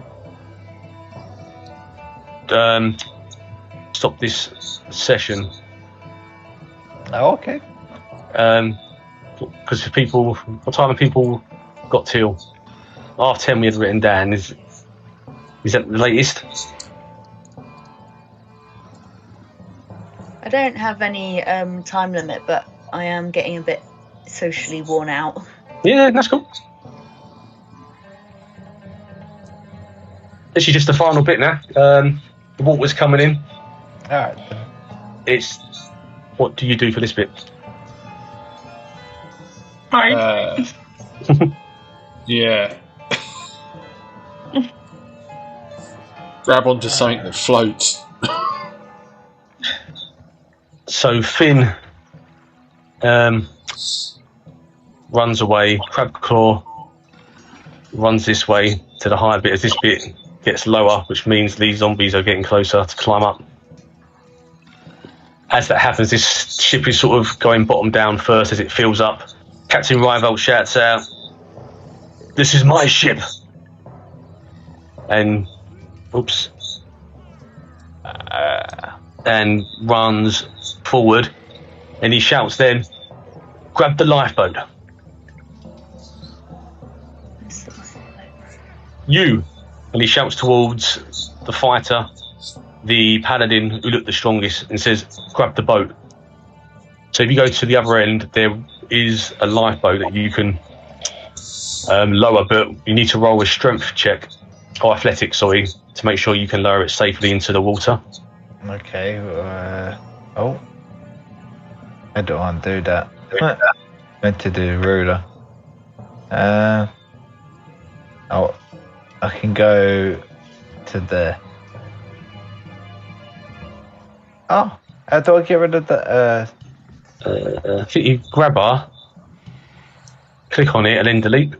stop this session. Oh, okay. Because for people, what time have people got till? 10:30 we had written down. Is that the latest? I don't have any time limit, but I am getting a bit socially worn out. Yeah, that's cool. This is just the final bit now. The water's coming in. Alright. It's what do you do for this bit? Right. Yeah. Grab onto something that floats. So Finn runs away. Crabclaw runs this way to the higher bit. As this bit gets lower, which means these zombies are getting closer to climb up. As that happens, this ship is sort of going bottom down first as it fills up. Captain Rival shouts out, "This is my ship!" And and runs forward, and he shouts then, "Grab the lifeboat." You! And he shouts towards the fighter the paladin who looked the strongest and says, grab the boat. So if you go to the other end, there is a lifeboat that you can lower, but you need to roll a strength check, or athletics, sorry, to make sure you can lower it safely into the water. Okay. Oh. I don't want to do that. Meant to do ruler. Oh, I can go to the. Oh, how do I get rid of the? I think you grab her, click on it, and then delete.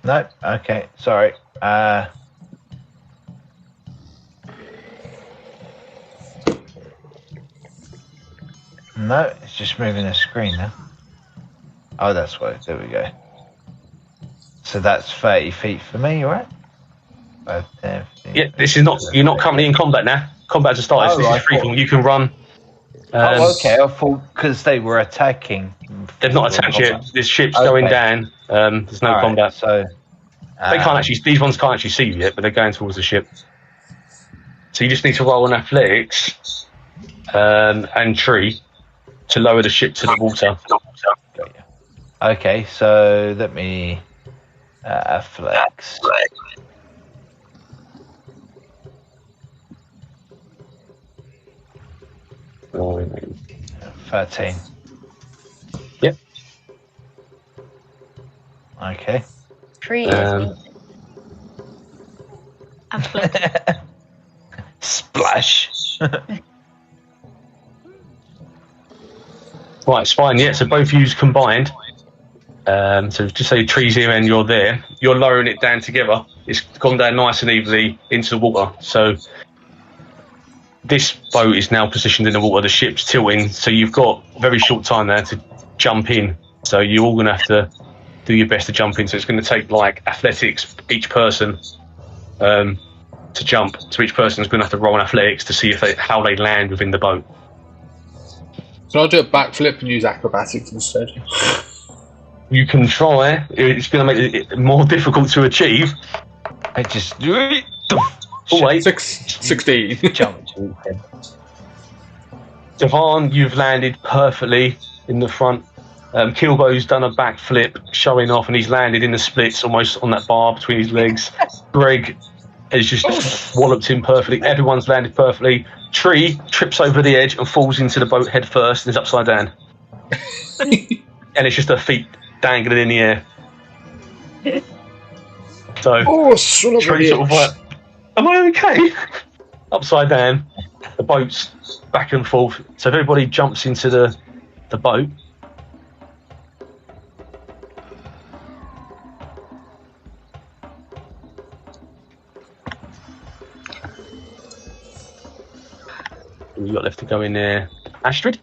No. Okay. Sorry. No, it's just moving the screen now. Oh, that's why. There we go. So that's 30 feet for me, right? 5, 10, 15, Yeah, this is not. You're not currently in combat now. Combat has started. Oh, This I is free thought- fall. You can run. Oh, okay. I thought because they were attacking. They've not attacked yet. This ship's Okay. going down. There's no All right, combat. So They can't actually. These ones can't actually see you yet, but they're going towards the ship. So you just need to roll an athletics and tree to lower the ship to the water. Okay, so let me flex. Oh, 13. Yep. Okay. Tree Um, and flip. Splash. Right, it's fine. Yeah, so both views combined. So just say trees here and you're there. You're lowering it down together. It's gone down nice and evenly into the water. So this boat is now positioned in the water. The ship's tilting. So you've got a very short time now to jump in. So you're all going to have to do your best to jump in. So it's going to take like athletics each person to jump. So each person's going to have to roll an athletics to see how they land within the boat. Can I do a backflip and use acrobatics instead? You can try. It's going to make it more difficult to achieve. I just Oh, wait. 16. jumped to him. Dewahn, you've landed perfectly in the front. Kilbo's done a backflip, showing off, and he's landed in the splits, almost on that bar between his legs. Greg has just walloped him perfectly. Everyone's landed perfectly. Tree trips over the edge and falls into the boat head first and is upside down. And it's just her feet dangling in the air. So, Oh, son of a Tree sort of bitch. like, am I okay? Upside down. The boat's back and forth. So if everybody jumps into the boat. You got left to go in there. Astrid?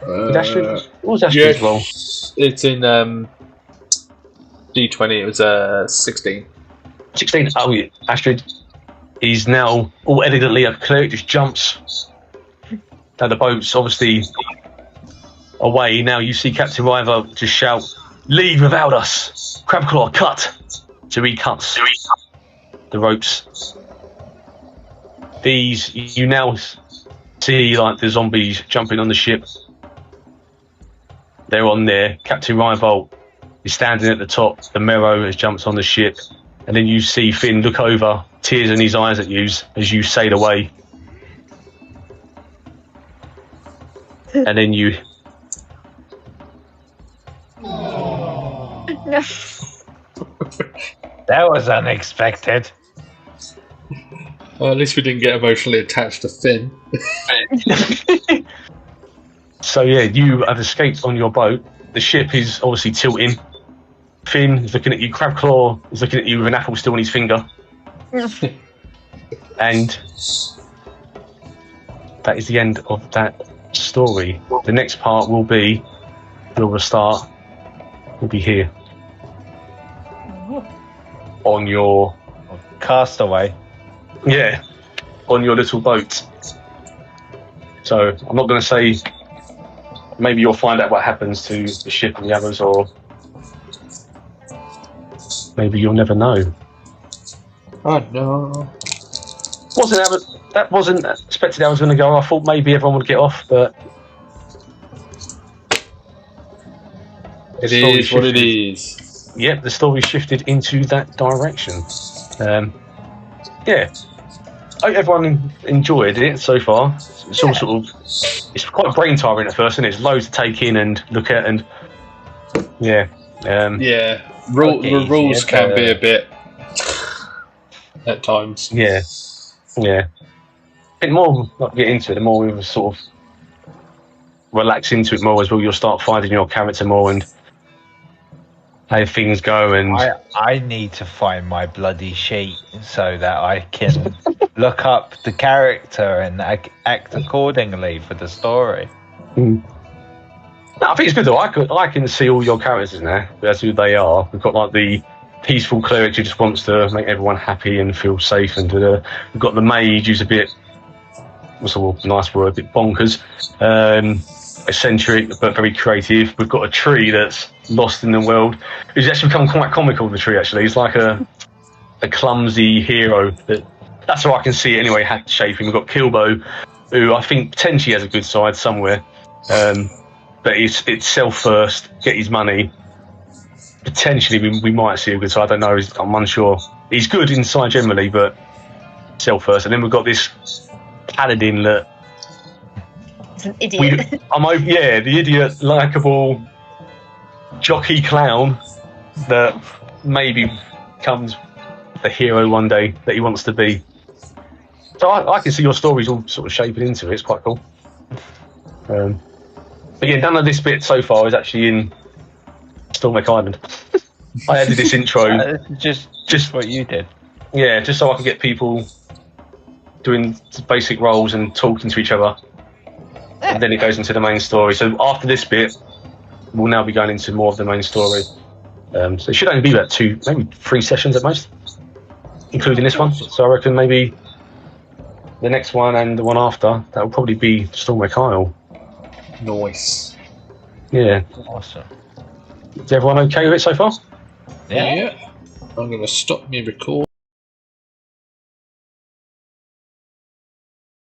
Did Astrid? What was Astrid's role? It's in D20. It was 16. 16. Oh, yeah. Astrid is now all elegantly a cleric, just jumps. Now the boat's obviously away. Now you see Captain River just shout, "Leave without us! Crabclaw, cut!" So he cuts the ropes. These, you now see like the zombies jumping on the ship. They're on there. Captain Rival is standing at the top. The Mero has jumped on the ship. And then you see Finn look over, tears in his eyes at you as you sail away. And then you... No. That was unexpected. Well, at least we didn't get emotionally attached to Finn. So yeah, you have escaped on your boat. The ship is obviously tilting. Finn is looking at you. Crabclaw is looking at you with an apple still on his finger. And that is the end of that story. The next part will be, we'll restart, will be here. On your... Castaway. Yeah, on your little boat. So I'm not going to say. Maybe you'll find out what happens to the ship and the others, or maybe you'll never know. Oh no. That wasn't expected I was going to go. I thought maybe everyone would get off, but It is what it is. Yep, the story shifted into that direction. Yeah, I hope everyone enjoyed it so far. It's all sort of, it's quite brain tiring at first, and there's loads to take in and look at, and yeah. The rules can be a bit at times. Yeah. The more I get into it, the more we sort of relax into it more as well. You'll start finding your character more and how things go. And I need to find my bloody sheet so that I can look up the character and act accordingly for the story. No, I think it's good though. I can see all your characters now. That's who they are. We've got like the peaceful cleric who just wants to make everyone happy and feel safe, and we've got the mage who's a bit, what's a nice word, a bit bonkers, eccentric but very creative. We've got a tree that's lost in the world, who's actually become quite comical. The tree actually, he's like a clumsy hero. That's how I can see it anyway. Shaping. We've got Kilbo, who I think potentially has a good side somewhere, but it's self first, get his money. Potentially, we might see a good side. I don't know. I'm unsure. He's good inside generally, but self first. And then we've got this paladin that He's an idiot. The idiot, likable jockey clown that maybe becomes the hero one day that he wants to be. So I can see your stories all sort of shaping into it. It's quite cool. But yeah, none of this bit so far is actually in Stormwreck Island. I added this intro. Just what you did. Yeah, just so I could get people doing basic roles and talking to each other. And then it goes into the main story. So after this bit, we'll now be going into more of the main story. So it should only be about maybe 3 sessions at most, including this one. So I reckon maybe the next one and the one after, that will probably be Stormwreck Isle. Nice. Yeah. Awesome. Is everyone okay with it so far? Yeah. I'm going to stop me record.